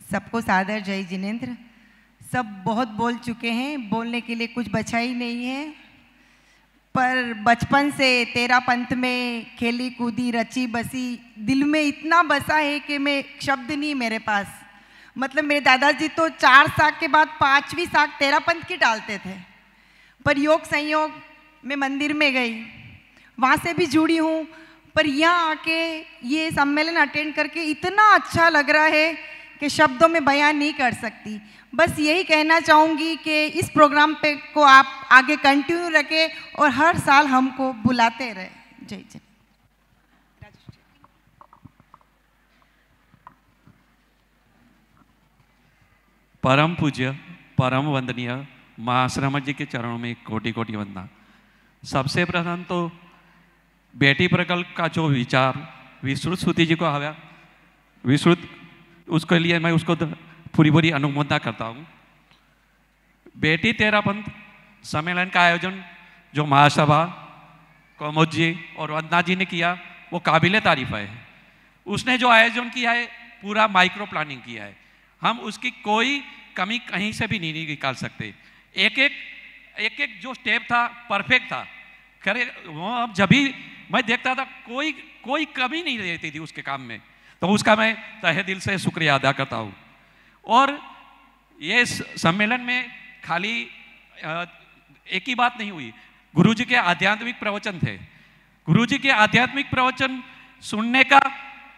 सबको सादर जय जिनेंद्र। सब बहुत बोल चुके हैं, बोलने के लिए कुछ बचा ही नहीं है। पर बचपन से तेरा पंथ में खेली कूदी रची बसी दिल में इतना बसा है कि मैं शब्द नहीं मेरे पास। मतलब मेरे दादाजी तो 4 साग के बाद 5वीं साग तेरा पंथ की डालते थे। पर योग संयोग मैं मंदिर में गई, वहाँ से भी जुड़ी हूँ, पर यहाँ आके ये सम्मेलन अटेंड करके इतना अच्छा लग रहा है कि शब्दों में बयान नहीं कर सकती। बस यही कहना चाहूँगी कि इस प्रोग्राम पे को आप आगे कंटिन्यू रखें और हर साल हमको बुलाते रहे। जय जय। परम पूज्य परम वंदनीय महाश्रम जी के चरणों में कोटि कोटि वंदना। सबसे प्रथम तो बेटी प्रकल्प का जो विचार विश्रुत सूति जी को आया, विश्रुत उसके लिए मैं उसको पूरी अनुमोदना करता हूँ। बेटी तेरा पंथ सम्मेलन का आयोजन जो महासभा कौमुद जी और वंदना जी ने किया वो काबिले तारीफ है। उसने जो आयोजन किया है पूरा माइक्रो प्लानिंग किया है, हम उसकी कोई कमी कहीं से भी नहीं निकाल सकते। एक एक जो स्टेप था परफेक्ट था। खैर वो अब जब भी मैं देखता था कोई कमी नहीं रहती थी उसके काम में, तो उसका मैं तहे दिल से शुक्रिया अदा करता हूँ। और ये सम्मेलन में खाली एक ही बात नहीं हुई, गुरुजी के आध्यात्मिक प्रवचन थे। गुरुजी के आध्यात्मिक प्रवचन सुनने का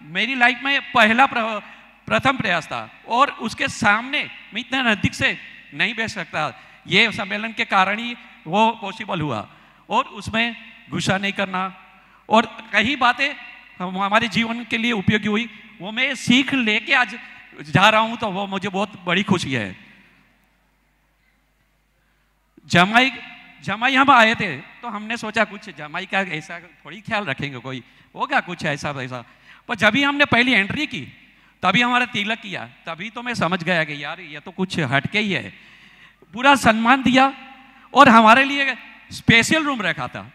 मेरी लाइफ में पहला प्रथम प्रयास था और उसके सामने मैं इतना नज़दीक से नहीं बैठ सकता। ये सम्मेलन के कारण ही वो पॉसिबल हुआ और उसमें गुस्सा नहीं करना और कई बातें हमारे जीवन के लिए उपयोगी हुई, वो मैं सीख लेके आज जा रहा हूं, तो वो मुझे बहुत बड़ी खुशी है। जमाई हम आए थे तो हमने सोचा कुछ जमाई का ऐसा थोड़ी ख्याल रखेंगे, कोई होगा कुछ ऐसा वैसा, पर जब ही हमने पहली एंट्री की तभी हमारा तिलक किया, तभी तो मैं समझ गया कि यार ये तो कुछ हटके ही है। पूरा सम्मान दिया और हमारे लिए स्पेशल रूम रखा था।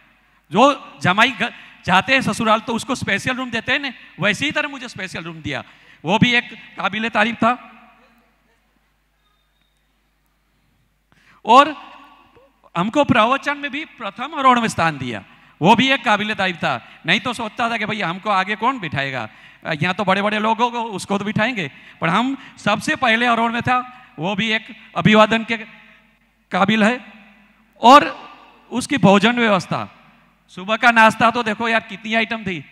जो जमाई जाते हैं ससुराल तो उसको स्पेशल रूम देते हैं ना, वैसे ही तरह मुझे स्पेशल रूम दिया, वो भी एक काबिले तारीफ था। और हमको प्रवचन में भी प्रथम आरोहण में स्थान दिया, वो भी एक काबिले तारीफ था। नहीं तो सोचता था कि भैया हमको आगे कौन बिठाएगा, यहाँ तो बड़े बड़े लोग होंगे उसको तो बिठाएंगे, पर हम सबसे पहले आरोहण में था, वो भी एक अभिवादन के काबिल है। और उसकी भोजन व्यवस्था, सुबह का नाश्ता तो देखो यार कितनी आइटम थी,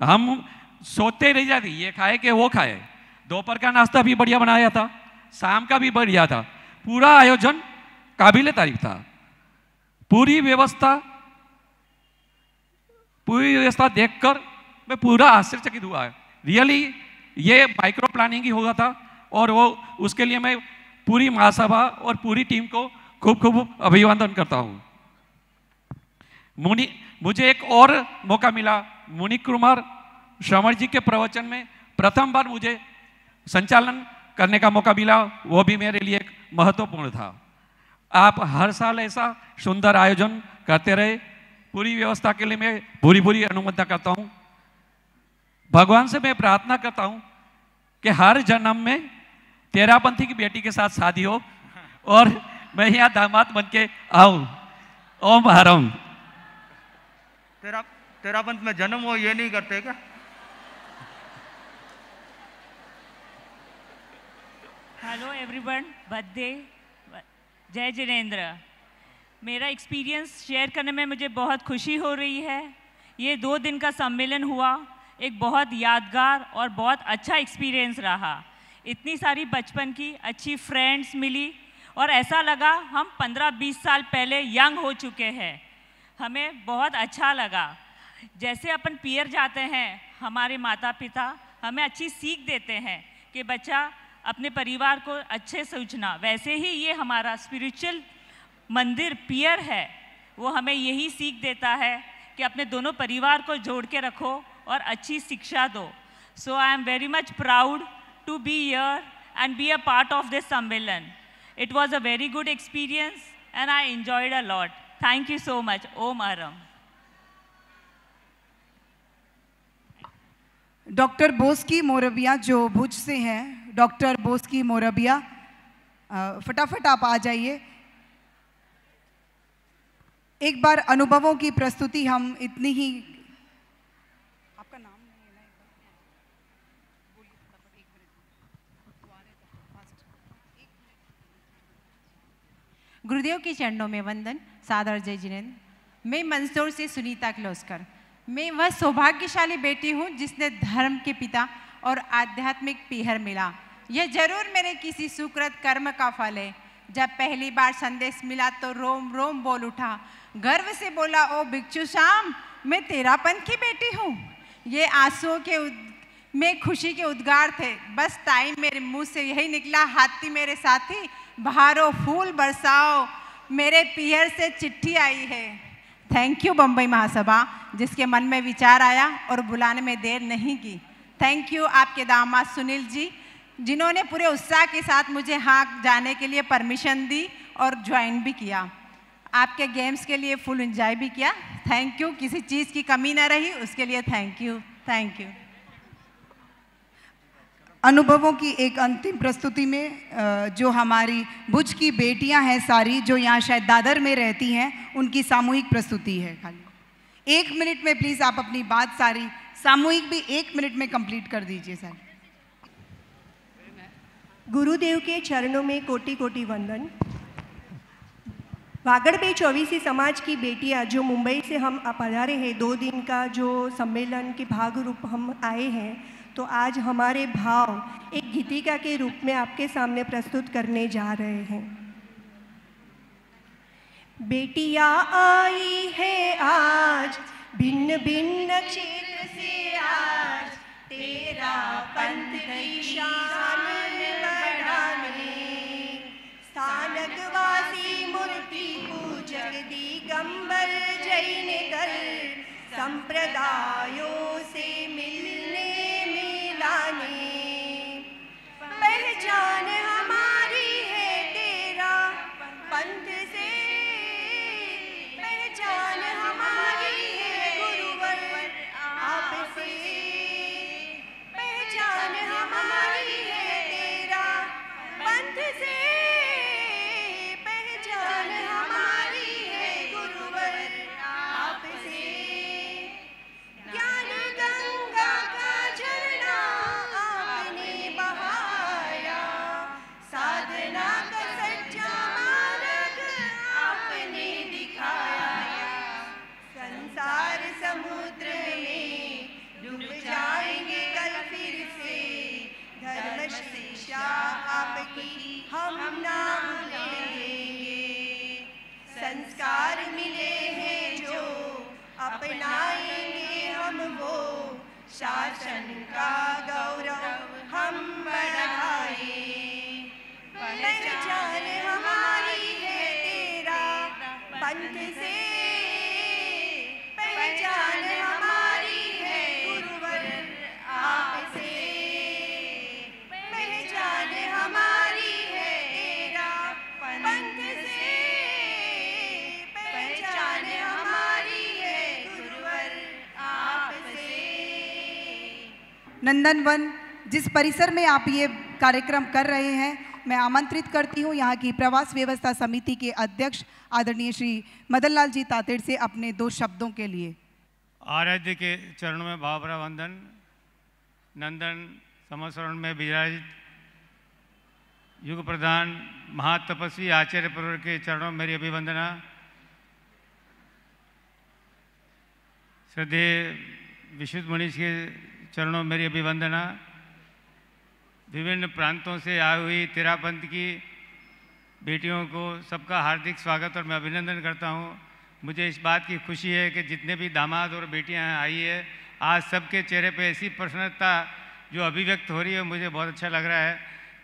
हम सोचते रह जाती ये खाए कि वो खाए। दोपहर का नाश्ता भी बढ़िया बनाया था, शाम का भी बढ़िया था, पूरा आयोजन काबिले तारीफ था। पूरी व्यवस्था देखकर मैं पूरा आश्चर्यचकित हुआ है। रियली ये माइक्रो प्लानिंग ही होगा था और वो उसके लिए मैं पूरी महासभा और पूरी टीम को खूब खूब अभिवादन करता हूँ। मुझे एक और मौका मिला, मुनि कुमार श्रवण जी के प्रवचन में प्रथम बार मुझे संचालन करने का मौका मिला, वो भी मेरे लिए एक महत्वपूर्ण था। आप हर साल ऐसा सुंदर आयोजन करते रहे, पूरी व्यवस्था के लिए मैं पूरी अनुमोदना करता हूँ। भगवान से मैं प्रार्थना करता हूँ कि हर जन्म में तेरापंथी की बेटी के साथ शादी हो और मैं यहाँ दामाद बन के आऊँ। ओम हरम। तेरापंथ में जन्म हो ये नहीं करते क्या? हेलो एवरीवन, बर्थडे जय जिनेंद्र। मेरा एक्सपीरियंस शेयर करने में मुझे बहुत खुशी हो रही है। ये 2 दिन का सम्मेलन हुआ, एक बहुत यादगार और बहुत अच्छा एक्सपीरियंस रहा। इतनी सारी बचपन की अच्छी फ्रेंड्स मिली और ऐसा लगा हम 15-20 साल पहले यंग हो चुके हैं। हमें बहुत अच्छा लगा। जैसे अपन पियर जाते हैं, हमारे माता पिता हमें अच्छी सीख देते हैं कि बच्चा अपने परिवार को अच्छे से सोचना, वैसे ही ये हमारा स्पिरिचुअल मंदिर पियर है, वो हमें यही सीख देता है कि अपने दोनों परिवार को जोड़ के रखो और अच्छी शिक्षा दो। So I am very much proud to be here and be a part of this सम्मेलन। It was a very good experience and I enjoyed a lot. Thank you so much. ओम आरम। डॉक्टर बोस्की मोरबिया जो भुज से हैं, doctor Boski मोरबिया, फटाफट आप आ जाइए। एक बार अनुभवों की प्रस्तुति हम इतनी ही। आपका नाम नहीं है ना? गुरुदेव के चरणों में वंदन, सादर जय जिनेंद्र। मैं मंदसौर से सुनीता क्लोस्कर। मैं वह सौभाग्यशाली बेटी हूँ जिसने धर्म के पिता और आध्यात्मिक पीहर मिला। यह जरूर मेरे किसी सुकृत कर्म का फल है। जब पहली बार संदेश मिला तो रोम रोम बोल उठा। गर्व से बोला, ओ भिक्षु श्याम, मैं तेरा पंथ की बेटी हूँ। ये आंसुओं के में खुशी के उद्गार थे। बस टाइम मेरे मुंह से यही निकला, हाथी मेरे साथी, बहारो फूल बरसाओ, मेरे पीहर से चिट्ठी आई है। थैंक यू बम्बई महासभा, जिसके मन में विचार आया और बुलाने में देर नहीं की। थैंक यू आपके दामाद सुनील जी, जिन्होंने पूरे उत्साह के साथ मुझे हाँ जाने के लिए परमिशन दी और ज्वाइन भी किया। आपके गेम्स के लिए फुल एंजॉय भी किया। थैंक यू, किसी चीज़ की कमी ना रही, उसके लिए थैंक यू। Thank you. अनुभवों की एक अंतिम प्रस्तुति में जो हमारी भुज की बेटियां हैं सारी, जो यहाँ शायद दादर में रहती हैं, उनकी सामूहिक प्रस्तुति है। खाली 1 मिनट में प्लीज़ आप अपनी बात सारी सामूहिक भी 1 मिनट में कंप्लीट कर दीजिए सर। गुरुदेव के चरणों में कोटि कोटि वंदन। वागड़बे चौवीसी समाज की बेटियां जो मुंबई से हम पधारे हैं, 2 दिन का जो सम्मेलन के भाग रूप हम आए हैं, तो आज हमारे भाव एक गीतिका के रूप में आपके सामने प्रस्तुत करने जा रहे हैं। बेटियां आई है आज भिन्न भिन्न क्षेत्र से, आज तेरा पंथ की शान बढ़ाने, स्थानकवासी मूर्ति पूजक दिगंबर जैन कर, संप्रदायों से मिलने मिलाने, पहचान हमारी है तेरा पंथ से, पहचान हमारी है गुरुवर आपसे, पहचान हमारी है तेरा पंथ से, पहचान हमारी है गुरुवर आपसे। ज्ञान गंगा का झरना आपने बहाया, साधना का सच्चा मार्ग आपने दिखाया, संसार समुद्र में डूब जाएंगे कल फिर से, धर्म शिक्षा आपकी हम ना भूलेंगे, संस्कार मिले हैं जो अपनाएंगे हम वो, शासन का गौरव हम बढ़ाए, पहचान हमारी है तेरा पंथ से, पहचान हमारी है गुरुवर आपसे, पहचान हमारी है तेरा पंथ से, पहचान हमारी है गुरुवर आपसे। नंदनवन जिस परिसर में आप ये कार्यक्रम कर रहे हैं, मैं आमंत्रित करती हूँ यहाँ की प्रवास व्यवस्था समिति के अध्यक्ष आदरणीय श्री मदन लाल जी तातेड़ से अपने 2 शब्दों के लिए। आराध्य के चरणों में भावभरा वंदन। नंदन समस्वरण में विराजित युग प्रधान महातपस्वी आचार्य पुरोर के चरणों में मेरी अभिवंदना। श्रद्धेय विशुद्ध मनीष के चरणों में मेरी अभिवंदना। विभिन्न प्रांतों से आई हुई तेरा पंथ की बेटियों को सबका हार्दिक स्वागत और मैं अभिनंदन करता हूँ। मुझे इस बात की खुशी है कि जितने भी दामाद और बेटियाँ आई है, आज सबके चेहरे पे ऐसी प्रसन्नता जो अभिव्यक्त हो रही है, मुझे बहुत अच्छा लग रहा है।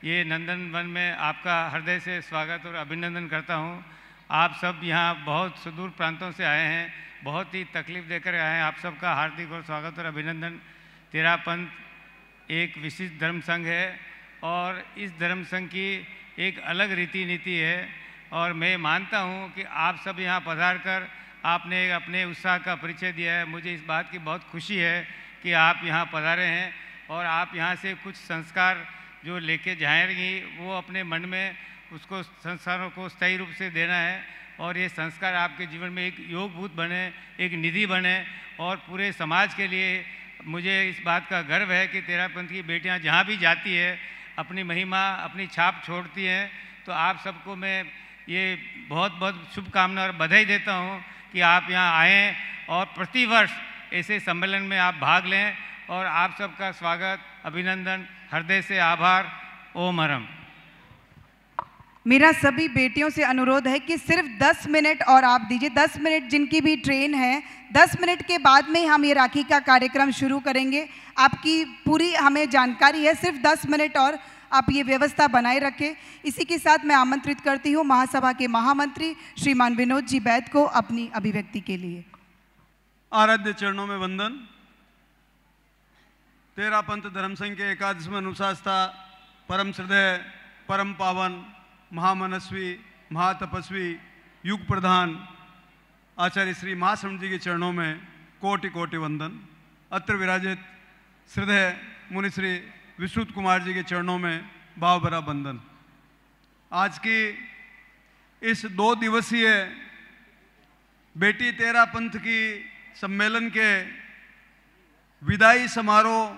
ये नंदन वन में आपका हृदय से स्वागत और अभिनंदन करता हूँ। आप सब यहाँ बहुत सुदूर प्रांतों से आए हैं, बहुत ही तकलीफ देकर आए हैं। आप सबका हार्दिक और स्वागत और अभिनंदन। तेरा पंथ एक विशिष्ट धर्म संघ है और इस धर्म संघ की एक अलग रीति नीति है और मैं मानता हूँ कि आप सब यहाँ पधार कर आपने अपने उत्साह का परिचय दिया है। मुझे इस बात की बहुत खुशी है कि आप यहाँ पधारे हैं और आप यहाँ से कुछ संस्कार जो लेके जाएंगी वो अपने मन में उसको संस्कारों को स्थायी रूप से देना है और ये संस्कार आपके जीवन में एक योगभूत बने, एक निधि बने और पूरे समाज के लिए मुझे इस बात का गर्व है कि तेरापंथ की बेटियां जहाँ भी जाती है अपनी महिमा, अपनी छाप छोड़ती हैं। तो आप सबको मैं ये बहुत बहुत शुभकामना और बधाई देता हूँ कि आप यहाँ आएँ और प्रतिवर्ष ऐसे सम्मेलन में आप भाग लें और आप सबका स्वागत, अभिनंदन, हृदय से आभार। ओम हरम। मेरा सभी बेटियों से अनुरोध है कि सिर्फ 10 मिनट और आप दीजिए, 10 मिनट जिनकी भी ट्रेन है, 10 मिनट के बाद में हम ये राखी का कार्यक्रम शुरू करेंगे। आपकी पूरी हमें जानकारी है, सिर्फ 10 मिनट और आप ये व्यवस्था बनाए रखें। इसी के साथ मैं आमंत्रित करती हूँ महासभा के महामंत्री श्रीमान विनोद जी बैद को अपनी अभिव्यक्ति के लिए। आराध्य चरणों में वंदन। तेरापंथ धर्म संघ के एकादशवें अनुशास्ता परम श्रद्धेय, परम पावन, महामनस्वी, महातपस्वी, युग प्रधान आचार्य श्री महाश्रम जी के चरणों में कोटि कोटि वंदन। अत्र विराजित श्रद्धेय मुनि श्री विश्रुत कुमार जी के चरणों में भाव भरा वंदन। आज की इस 2 दिवसीय बेटी तेरापंथ की सम्मेलन के विदाई समारोह,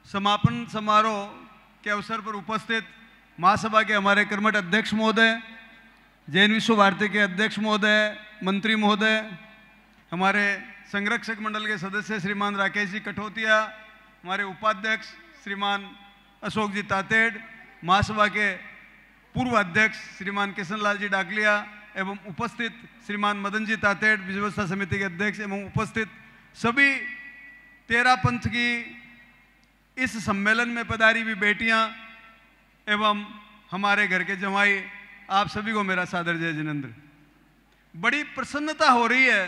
समापन समारोह के अवसर पर उपस्थित महासभा के हमारे कर्मठ अध्यक्ष महोदय, जैन विश्व भारती के अध्यक्ष महोदय, मंत्री महोदय, हमारे संरक्षक मंडल के सदस्य श्रीमान राकेश जी कठोतिया, हमारे उपाध्यक्ष श्रीमान अशोक जी तातेड़, महासभा के पूर्व अध्यक्ष श्रीमान किशन लाल जी डाकलिया एवं उपस्थित श्रीमान मदन जी तातेड़, व्यवस्था समिति के अध्यक्ष एवं उपस्थित सभी तेरापंथ की इस सम्मेलन में पधारी हुई बेटियां एवं हमारे घर के जमाई, आप सभी को मेरा सादर जय जिनेंद्र। बड़ी प्रसन्नता हो रही है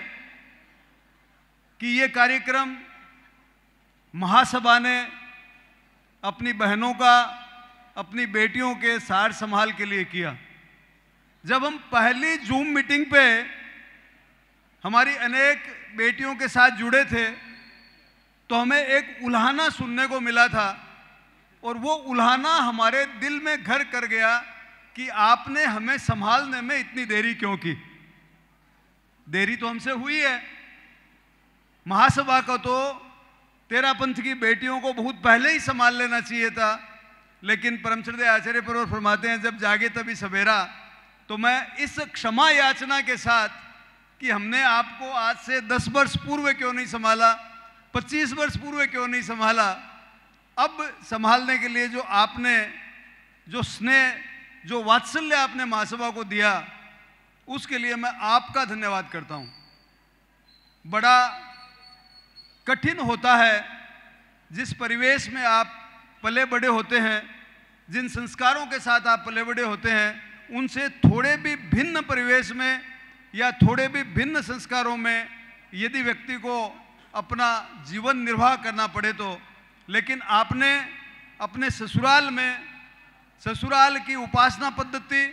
कि ये कार्यक्रम महासभा ने अपनी बहनों का, अपनी बेटियों के सार संभाल के लिए किया। जब हम पहली जूम मीटिंग पे हमारी अनेक बेटियों के साथ जुड़े थे तो हमें एक उल्हाना सुनने को मिला था और वो उल्हाना हमारे दिल में घर कर गया कि आपने हमें संभालने में इतनी देरी क्यों की। देरी तो हमसे हुई है, महासभा को तो तेरापंथ की बेटियों को बहुत पहले ही संभाल लेना चाहिए था, लेकिन परम श्रद्धेय आचार्य परवर फरमाते हैं जब जागे तभी सवेरा। तो मैं इस क्षमा याचना के साथ कि हमने आपको आज से 10 वर्ष पूर्व क्यों नहीं संभाला, 25 वर्ष पूर्व क्यों नहीं संभाला, अब संभालने के लिए जो आपने, जो स्नेह, जो वात्सल्य आपने महासभा को दिया, उसके लिए मैं आपका धन्यवाद करता हूं। बड़ा कठिन होता है जिस परिवेश में आप पले बड़े होते हैं, जिन संस्कारों के साथ आप पले बड़े होते हैं, उनसे थोड़े भी भिन्न परिवेश में या थोड़े भी भिन्न संस्कारों में यदि व्यक्ति को अपना जीवन निर्वाह करना पड़े तो, लेकिन आपने अपने ससुराल में, ससुराल की उपासना पद्धति,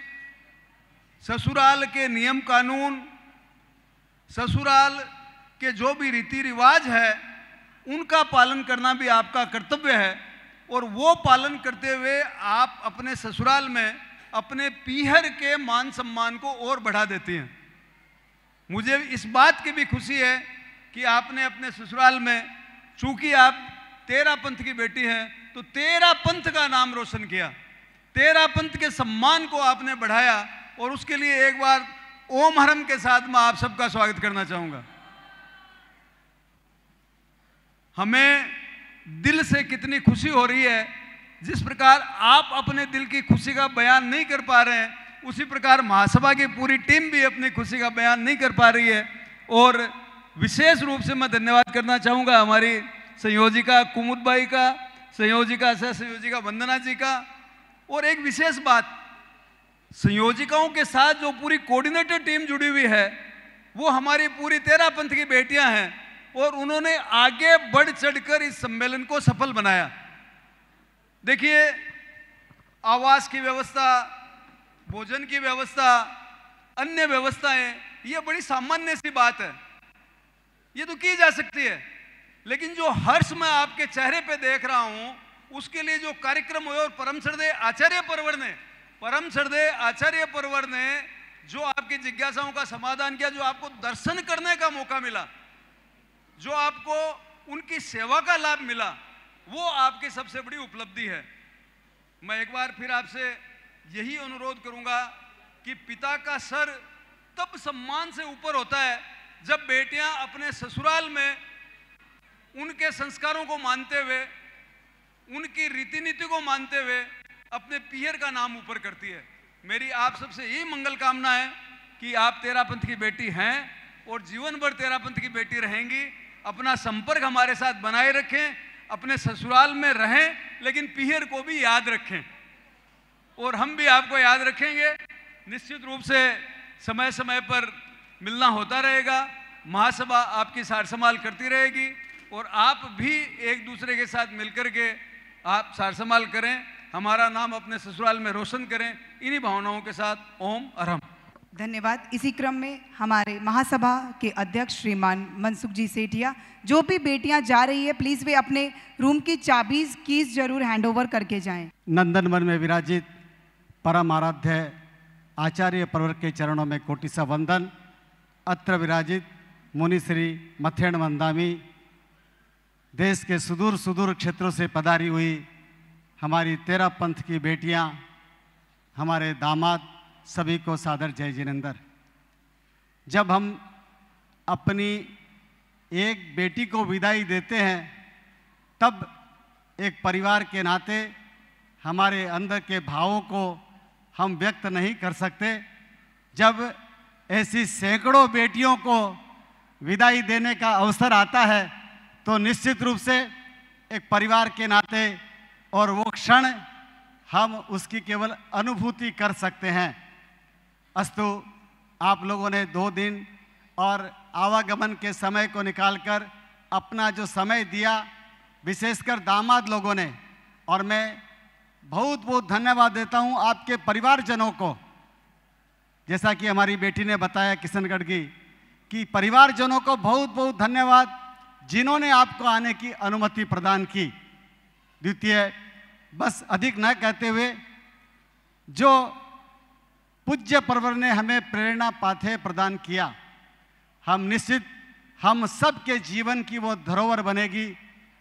ससुराल के नियम कानून, ससुराल के जो भी रीति रिवाज है उनका पालन करना भी आपका कर्तव्य है और वो पालन करते हुए आप अपने ससुराल में अपने पीहर के मान सम्मान को और बढ़ा देती हैं। मुझे इस बात की भी खुशी है कि आपने अपने ससुराल में, चूंकि आप तेरापंथ की बेटी हैं, तो तेरापंथ का नाम रोशन किया, तेरापंथ के सम्मान को आपने बढ़ाया और उसके लिए एक बार ओम हरम के साथ मैं आप सबका स्वागत करना चाहूंगा। हमें दिल से कितनी खुशी हो रही है, जिस प्रकार आप अपने दिल की खुशी का बयान नहीं कर पा रहे हैं, उसी प्रकार महासभा की पूरी टीम भी अपनी खुशी का बयान नहीं कर पा रही है। और विशेष रूप से मैं धन्यवाद करना चाहूँगा हमारी संयोजिका कुमुद बाई का, संयोजिका सह संयोजिका वंदना जी का। और एक विशेष बात, संयोजिकाओं के साथ जो पूरी कोऑर्डिनेटर टीम जुड़ी हुई है वो हमारी पूरी तेरापंथ की बेटियां हैं और उन्होंने आगे बढ़ चढ़कर इस सम्मेलन को सफल बनाया। देखिए, आवास की व्यवस्था, भोजन की व्यवस्था, अन्य व्यवस्थाएं, ये बड़ी सामान्य सी बात है, ये तो की जा सकती है, लेकिन जो हर्ष मैं आपके चेहरे पे देख रहा हूं उसके लिए जो कार्यक्रम हुए और परम श्रद्धेय आचार्य परवर ने परम श्रद्धेय आचार्य परवर ने जो आपकी जिज्ञासाओं का समाधान किया, जो आपको दर्शन करने का मौका मिला, जो आपको उनकी सेवा का लाभ मिला, वो आपकी सबसे बड़ी उपलब्धि है। मैं एक बार फिर आपसे यही अनुरोध करूंगा कि पिता का सर तब सम्मान से ऊपर होता है जब बेटियां अपने ससुराल में उनके संस्कारों को मानते हुए, उनकी रीति नीति को मानते हुए अपने पीहर का नाम ऊपर करती है। मेरी आप सबसे यही मंगल कामना है कि आप तेरापंथ की बेटी हैं और जीवन भर तेरापंथ की बेटी रहेंगी। अपना संपर्क हमारे साथ बनाए रखें, अपने ससुराल में रहें, लेकिन पीहर को भी याद रखें और हम भी आपको याद रखेंगे। निश्चित रूप से समय समय पर मिलना होता रहेगा, महासभा आपकी सार संभाल करती रहेगी और आप भी एक दूसरे के साथ मिलकर के आप सार संभाल करें, हमारा नाम अपने ससुराल में रोशन करें। इन्हीं भावनाओं के साथ ओम अरहम। धन्यवाद। इसी क्रम में हमारे महासभा के अध्यक्ष श्रीमान मनसुख जी सेठिया, जो भी बेटियां जा रही है प्लीज वे अपने रूम की कीज जरूर हैंड ओवर करके जाएं। नंदन वन में विराजित परम आराध्य आचार्य परवर के चरणों में कोटि सा वंदन। अत्र विराजित मुनि श्री मथेण मंदामी, देश के सुदूर सुदूर क्षेत्रों से पधारी हुई हमारी तेरापंथ की बेटियां, हमारे दामाद, सभी को सादर जय जिनेंद्र। जब हम अपनी एक बेटी को विदाई देते हैं तब एक परिवार के नाते हमारे अंदर के भावों को हम व्यक्त नहीं कर सकते। जब ऐसी सैकड़ों बेटियों को विदाई देने का अवसर आता है तो निश्चित रूप से एक परिवार के नाते और वो क्षण हम उसकी केवल अनुभूति कर सकते हैं। अस्तु, आप लोगों ने 2 दिन और आवागमन के समय को निकालकर अपना जो समय दिया, विशेषकर दामाद लोगों ने, और मैं बहुत बहुत धन्यवाद देता हूं आपके परिवारजनों को। जैसा कि हमारी बेटी ने बताया किशनगढ़ की, कि परिवारजनों को बहुत बहुत धन्यवाद जिन्होंने आपको आने की अनुमति प्रदान की। द्वितीय, बस अधिक न कहते हुए, जो पूज्य परवर ने हमें प्रेरणा पाथे प्रदान किया, हम सब के जीवन की वो धरोहर बनेगी।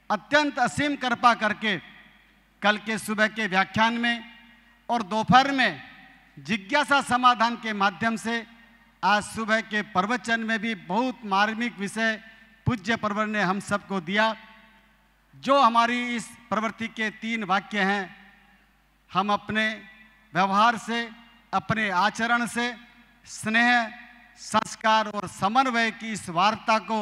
अत्यंत असीम कृपा करके कल के सुबह के व्याख्यान में और दोपहर में जिज्ञासा समाधान के माध्यम से आज सुबह के प्रवचन में भी बहुत मार्मिक विषय पूज्य परवर ने हम सबको दिया। जो हमारी इस प्रवृत्ति के 3 वाक्य हैं, हम अपने व्यवहार से, अपने आचरण से स्नेह, संस्कार और समन्वय की इस वार्ता को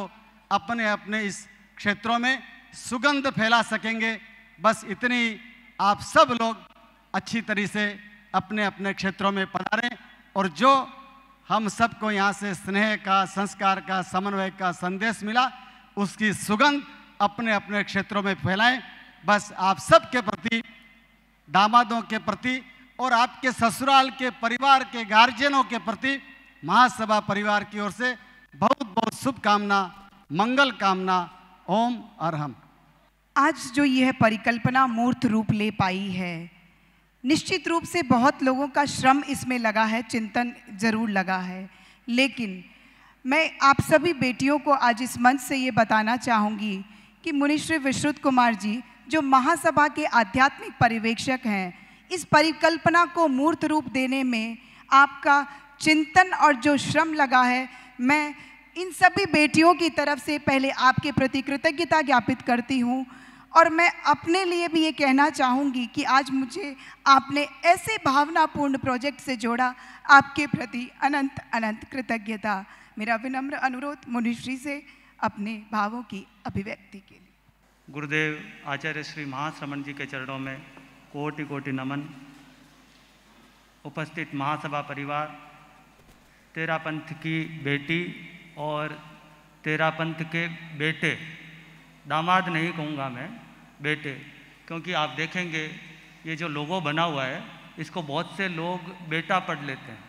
अपने अपने इस क्षेत्रों में सुगंध फैला सकेंगे। बस इतनी आप सब लोग अच्छी तरह से अपने अपने क्षेत्रों में पधारें और जो हम सबको यहाँ से स्नेह का, संस्कार का, समन्वय का संदेश मिला, उसकी सुगंध अपने अपने क्षेत्रों में फैलाएं। बस आप सब के प्रति, दामादों के प्रति और आपके ससुराल के परिवार के गार्जियनों के प्रति महासभा परिवार की ओर से बहुत बहुत शुभकामना, मंगल कामना। ओम अरहम। आज जो यह परिकल्पना मूर्त रूप ले पाई है, निश्चित रूप से बहुत लोगों का श्रम इसमें लगा है, चिंतन जरूर लगा है, लेकिन मैं आप सभी बेटियों को आज इस मंच से ये बताना चाहूँगी कि मुनिश्री विश्रुत कुमार जी, जो महासभा के आध्यात्मिक पर्यवेक्षक हैं, इस परिकल्पना को मूर्त रूप देने में आपका चिंतन और जो श्रम लगा है, मैं इन सभी बेटियों की तरफ से पहले आपके प्रति कृतज्ञता ज्ञापित करती हूँ। और मैं अपने लिए भी ये कहना चाहूँगी कि आज मुझे आपने ऐसे भावनापूर्ण प्रोजेक्ट से जोड़ा, आपके प्रति अनंत अनंत कृतज्ञता। मेरा विनम्र अनुरोध मुनिश्री से अपने भावों की अभिव्यक्ति के लिए। गुरुदेव आचार्य श्री महाश्रमण जी के चरणों में कोटि कोटि नमन। उपस्थित महासभा परिवार, तेरापंथ की बेटी और तेरापंथ के बेटे, दामाद नहीं कहूँगा मैं, बेटे, क्योंकि आप देखेंगे ये जो लोगो बना हुआ है, इसको बहुत से लोग बेटा पढ़ लेते हैं।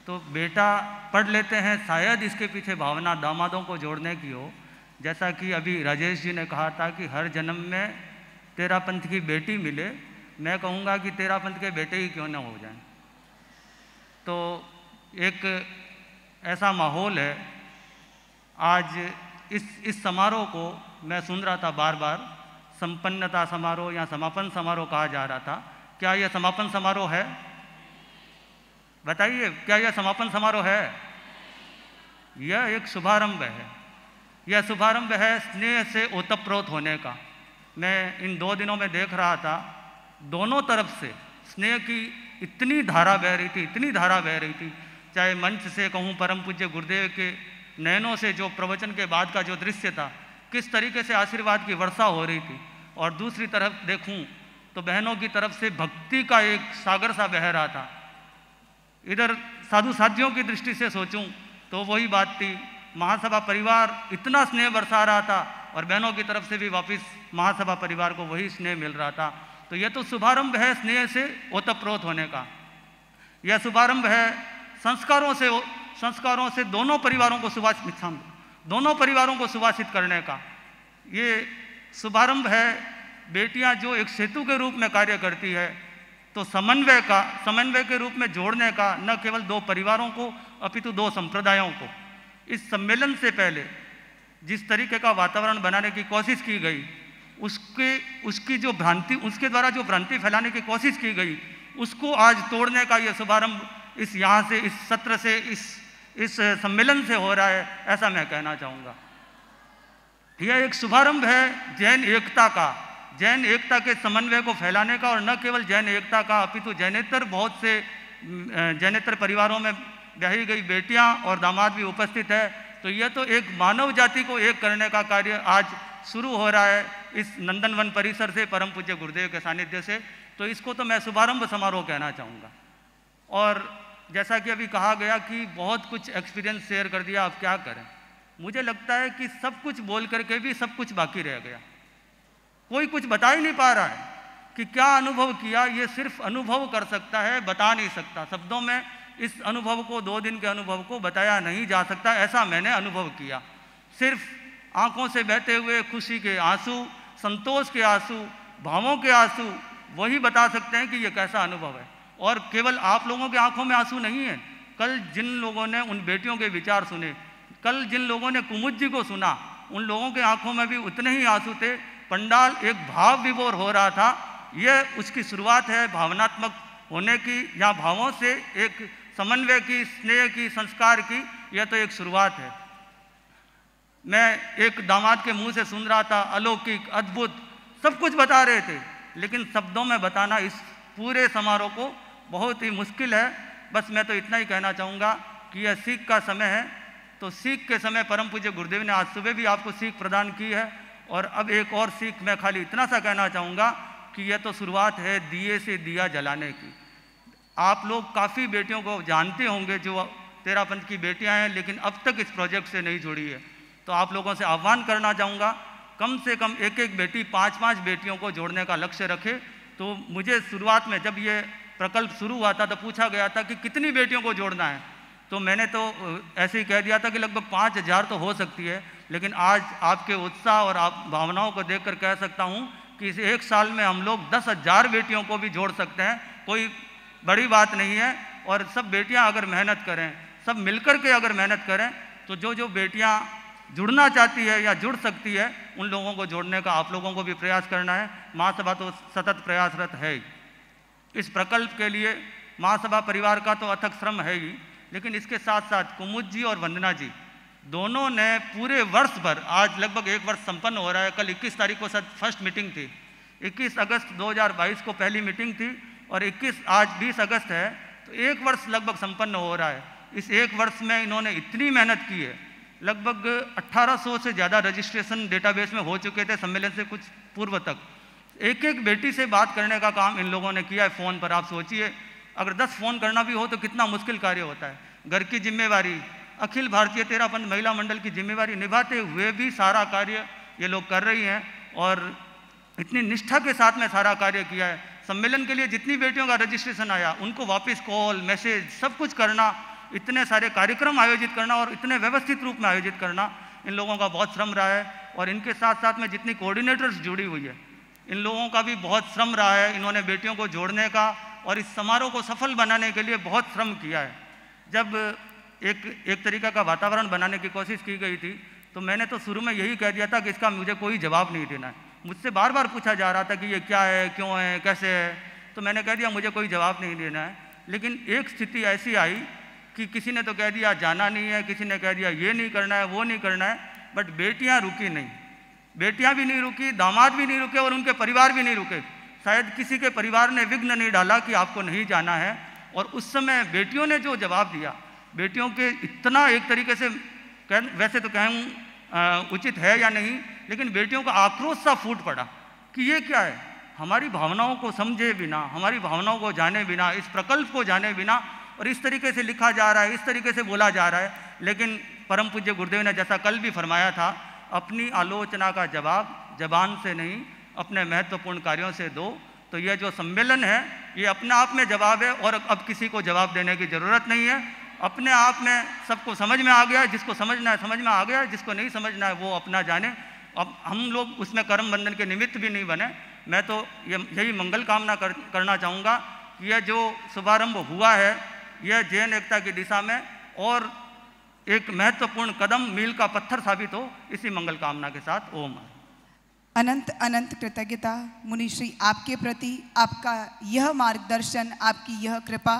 तो बेटा पढ़ लेते हैं, शायद इसके पीछे भावना दामादों को जोड़ने की हो। जैसा कि अभी राजेश जी ने कहा था कि हर जन्म में तेरापंथ की बेटी मिले, मैं कहूँगा कि तेरा पंथ के बेटे ही क्यों ना हो जाएं। तो एक ऐसा माहौल है आज इस समारोह को मैं सुन रहा था बार बार, संपन्नता समारोह या समापन समारोह कहा जा रहा था। क्या यह समापन समारोह है? बताइए, क्या यह समापन समारोह है? यह एक शुभारंभ है। यह शुभारंभ है स्नेह से ओतप्रोत होने का। मैं इन 2 दिनों में देख रहा था, दोनों तरफ से स्नेह की इतनी धारा बह रही थी, इतनी धारा बह रही थी। चाहे मंच से कहूँ परम पूज्य गुरुदेव के नयनों से जो प्रवचन के बाद का जो दृश्य था, किस तरीके से आशीर्वाद की वर्षा हो रही थी, और दूसरी तरफ देखूं तो बहनों की तरफ से भक्ति का एक सागर सा बह रहा था। इधर साधु साधियों की दृष्टि से सोचूं तो वही बात थी, महासभा परिवार इतना स्नेह बरसा रहा था और बहनों की तरफ से भी वापस महासभा परिवार को वही स्नेह मिल रहा था। तो यह तो शुभारंभ है स्नेह से ओतप्रोत होने का। यह शुभारंभ है संस्कारों से दोनों परिवारों को सुभाषित करने का। ये शुभारंभ है। बेटियां जो एक सेतु के रूप में कार्य करती है, तो समन्वय के रूप में जोड़ने का, न केवल 2 परिवारों को अपितु 2 संप्रदायों को। इस सम्मेलन से पहले जिस तरीके का वातावरण बनाने की कोशिश की गई, उसकी जो भ्रांति, उसके द्वारा जो भ्रांति फैलाने की कोशिश की गई, उसको आज तोड़ने का यह शुभारंभ यहाँ से, इस सत्र से, इस सम्मेलन से हो रहा है, ऐसा मैं कहना चाहूँगा। यह एक शुभारंभ है जैन एकता का, जैन एकता के समन्वय को फैलाने का, और न केवल जैन एकता का अपितु जैनेतर, बहुत से जैनेतर परिवारों में ब्याही गई बेटियां और दामाद भी उपस्थित है। तो यह तो एक मानव जाति को एक करने का कार्य आज शुरू हो रहा है इस नंदनवन परिसर से, परम पूज्य गुरुदेव के सानिध्य से। तो इसको तो मैं शुभारंभ समारोह कहना चाहूँगा। और जैसा कि अभी कहा गया कि बहुत कुछ एक्सपीरियंस शेयर कर दिया, अब क्या करें। मुझे लगता है कि सब कुछ बोल करके भी सब कुछ बाकी रह गया। कोई कुछ बता ही नहीं पा रहा है कि क्या अनुभव किया। ये सिर्फ अनुभव कर सकता है, बता नहीं सकता। शब्दों में इस अनुभव को, 2 दिन के अनुभव को बताया नहीं जा सकता। ऐसा मैंने अनुभव किया। सिर्फ आंखों से बहते हुए खुशी के आंसू, संतोष के आंसू, भावों के आंसू, वही बता सकते हैं कि ये कैसा अनुभव है। और केवल आप लोगों की आंखों में आंसू नहीं है, कल जिन लोगों ने उन बेटियों के विचार सुने, कल जिन लोगों ने कुमुद जी को सुना, उन लोगों के आंखों में भी उतने ही आंसू थे। पंडाल एक भाव विभोर हो रहा था। यह उसकी शुरुआत है भावनात्मक होने की, या भावों से एक समन्वय की, स्नेह की, संस्कार की। यह तो एक शुरुआत है। मैं एक दामाद के मुंह से सुन रहा था, अलौकिक, अद्भुत, सब कुछ बता रहे थे, लेकिन शब्दों में बताना इस पूरे समारोह को बहुत ही मुश्किल है। बस मैं तो इतना ही कहना चाहूँगा कि यह सीख का समय है। तो सीख के समय परम पूज्य गुरुदेव ने आज सुबह भी आपको सीख प्रदान की है, और अब एक और सीख मैं खाली इतना सा कहना चाहूँगा कि यह तो शुरुआत है दिए से दिया जलाने की। आप लोग काफ़ी बेटियों को जानते होंगे जो तेरा पंथ की बेटियां हैं, लेकिन अब तक इस प्रोजेक्ट से नहीं जुड़ी है। तो आप लोगों से आह्वान करना चाहूँगा, कम से कम एक बेटी, 5-5 बेटियों को जोड़ने का लक्ष्य रखे। तो मुझे शुरुआत में जब ये प्रकल्प शुरू हुआ था तो पूछा गया था कि कितनी बेटियों को जोड़ना है, तो मैंने तो ऐसे ही कह दिया था कि लगभग 5000 तो हो सकती है। लेकिन आज आपके उत्साह और आप भावनाओं को देखकर कह सकता हूँ कि इस 1 साल में हम लोग 10,000 बेटियों को भी जोड़ सकते हैं। कोई बड़ी बात नहीं है। और सब बेटियां अगर मेहनत करें, सब मिलकर के अगर मेहनत करें, तो जो बेटियां जुड़ना चाहती है या जुड़ सकती है, उन लोगों को जोड़ने का आप लोगों को भी प्रयास करना है। महासभा तो सतत प्रयासरत है ही। इस प्रकल्प के लिए महासभा परिवार का तो अथक श्रम है ही, लेकिन इसके साथ साथ कुमुद जी और वंदना जी दोनों ने पूरे वर्ष भर, आज लगभग 1 वर्ष संपन्न हो रहा है। कल 21 तारीख को फर्स्ट मीटिंग थी, 21 अगस्त 2022 को पहली मीटिंग थी, और 21 आज 20 अगस्त है, तो 1 वर्ष लगभग संपन्न हो रहा है। इस 1 वर्ष में इन्होंने इतनी मेहनत की है, लगभग 1800 से ज़्यादा रजिस्ट्रेशन डेटाबेस में हो चुके थे सम्मेलन से कुछ पूर्व तक। एक बेटी से बात करने का काम इन लोगों ने किया है फ़ोन पर। आप सोचिए, अगर 10 फ़ोन करना भी हो तो कितना मुश्किल कार्य होता है। घर की जिम्मेवारी, अखिल भारतीय तेरा पंथ महिला मंडल की जिम्मेवारी निभाते हुए भी सारा कार्य ये लोग कर रही हैं, और इतनी निष्ठा के साथ में सारा कार्य किया है। सम्मेलन के लिए जितनी बेटियों का रजिस्ट्रेशन आया, उनको वापस कॉल, मैसेज, सब कुछ करना, इतने सारे कार्यक्रम आयोजित करना और इतने व्यवस्थित रूप में आयोजित करना, इन लोगों का बहुत श्रम रहा है। और इनके साथ साथ में जितनी कोऑर्डिनेटर्स जुड़ी हुई है, इन लोगों का भी बहुत श्रम रहा है, इन्होंने बेटियों को जोड़ने का और इस समारोह को सफल बनाने के लिए बहुत श्रम किया है। जब एक तरीका का वातावरण बनाने की कोशिश की गई थी तो मैंने तो शुरू में यही कह दिया था कि इसका मुझे कोई जवाब नहीं देना है। मुझसे बार बार पूछा जा रहा था कि ये क्या है, क्यों है, कैसे है, तो मैंने कह दिया मुझे कोई जवाब नहीं देना है। लेकिन एक स्थिति ऐसी आई कि किसी ने तो कह दिया जाना नहीं है, किसी ने कह दिया ये नहीं करना है, वो नहीं करना है, बट बेटियां रुकी नहीं, बेटियां भी नहीं रुकी, दामाद भी नहीं रुके और उनके परिवार भी नहीं रुके। शायद किसी के परिवार ने विघ्न नहीं डाला कि आपको नहीं जाना है। और उस समय बेटियों ने जो जवाब दिया, बेटियों के इतना एक तरीके से वैसे तो कहूँ उचित है या नहीं, लेकिन बेटियों का आक्रोश सा फूट पड़ा कि ये क्या है, हमारी भावनाओं को समझे बिना, हमारी भावनाओं को जाने बिना, इस प्रकल्प को जाने बिना और इस तरीके से लिखा जा रहा है, इस तरीके से बोला जा रहा है। लेकिन परम पूज्य गुरुदेव ने जैसा कल भी फरमाया था, अपनी आलोचना का जवाब जबान से नहीं अपने महत्वपूर्ण कार्यों से दो। तो यह जो सम्मेलन है ये अपने आप में जवाब है और अब किसी को जवाब देने की ज़रूरत नहीं है। अपने आप में सबको समझ में आ गया है, जिसको समझना है समझ में आ गया है, जिसको नहीं समझना है वो अपना जाने। अब हम लोग उसमें कर्म बंधन के निमित्त भी नहीं बने। मैं तो यही मंगल कामना करना चाहूँगा कि यह जो शुभारंभ हुआ है यह जैन एकता की दिशा में और एक महत्वपूर्ण कदम, मील का पत्थर साबित हो। इसी मंगल कामना के साथ ओम। अनंत अनंत कृतज्ञता मुनिश्री आपके प्रति, आपका यह मार्गदर्शन, आपकी यह कृपा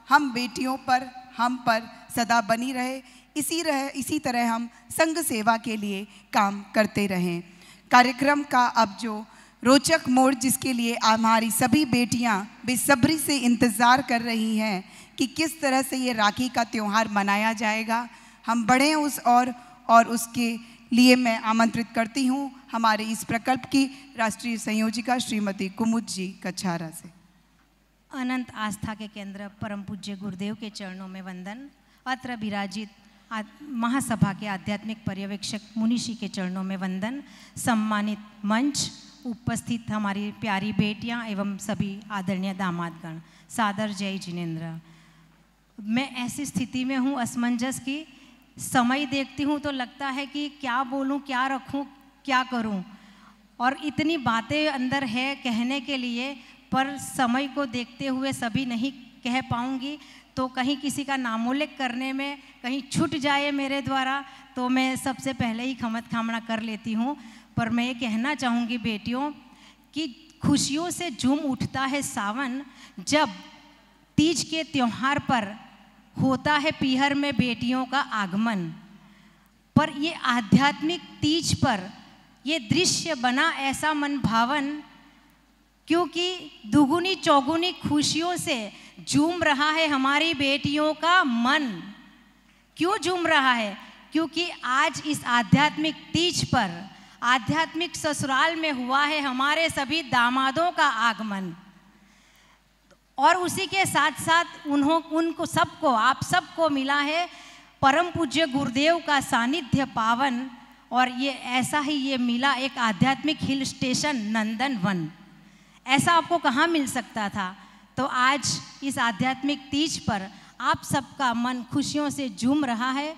हम बेटियों पर, हम पर सदा बनी रहे। इसी तरह हम संघ सेवा के लिए काम करते रहें। कार्यक्रम का अब जो रोचक मोड़ जिसके लिए हमारी सभी बेटियां बेसब्री से इंतज़ार कर रही हैं कि किस तरह से ये राखी का त्यौहार मनाया जाएगा, हम बढ़ें उस और उसके लिए मैं आमंत्रित करती हूँ हमारे इस प्रकल्प की राष्ट्रीय संयोजिका श्रीमती कुमुद जी कछारा से। अनंत आस्था के केंद्र परम पूज्य गुरुदेव के चरणों में वंदन। अत्र विराजित महासभा के आध्यात्मिक पर्यवेक्षक मुनिषी के चरणों में वंदन। सम्मानित मंच, उपस्थित हमारी प्यारी बेटियां एवं सभी आदरणीय दामादगण, सादर जय जिनेंद्र। मैं ऐसी स्थिति में हूँ असमंजस की, समय देखती हूँ तो लगता है कि क्या बोलूँ, क्या रखूँ, क्या करूँ, और इतनी बातें अंदर है कहने के लिए, पर समय को देखते हुए सभी नहीं कह पाऊँगी। तो कहीं किसी का नामोल्लेख करने में कहीं छूट जाए मेरे द्वारा तो मैं सबसे पहले ही खमत खामना कर लेती हूँ। पर मैं ये कहना चाहूँगी बेटियों कि खुशियों से झूम उठता है सावन, जब तीज के त्यौहार पर होता है पीहर में बेटियों का आगमन। पर ये आध्यात्मिक तीज पर ये दृश्य बना ऐसा मन भावन, क्योंकि दुगुनी चौगुनी खुशियों से झूम रहा है हमारी बेटियों का मन। क्यों झूम रहा है? क्योंकि आज इस आध्यात्मिक तीज पर आध्यात्मिक ससुराल में हुआ है हमारे सभी दामादों का आगमन, और उसी के साथ साथ उनको सबको, आप सबको मिला है परम पूज्य गुरुदेव का सानिध्य पावन। और ये ऐसा ही ये मिला एक आध्यात्मिक हिल स्टेशन नंदन वन। ऐसा आपको कहाँ मिल सकता था? तो आज इस आध्यात्मिक तीज पर आप सबका मन खुशियों से झूम रहा है।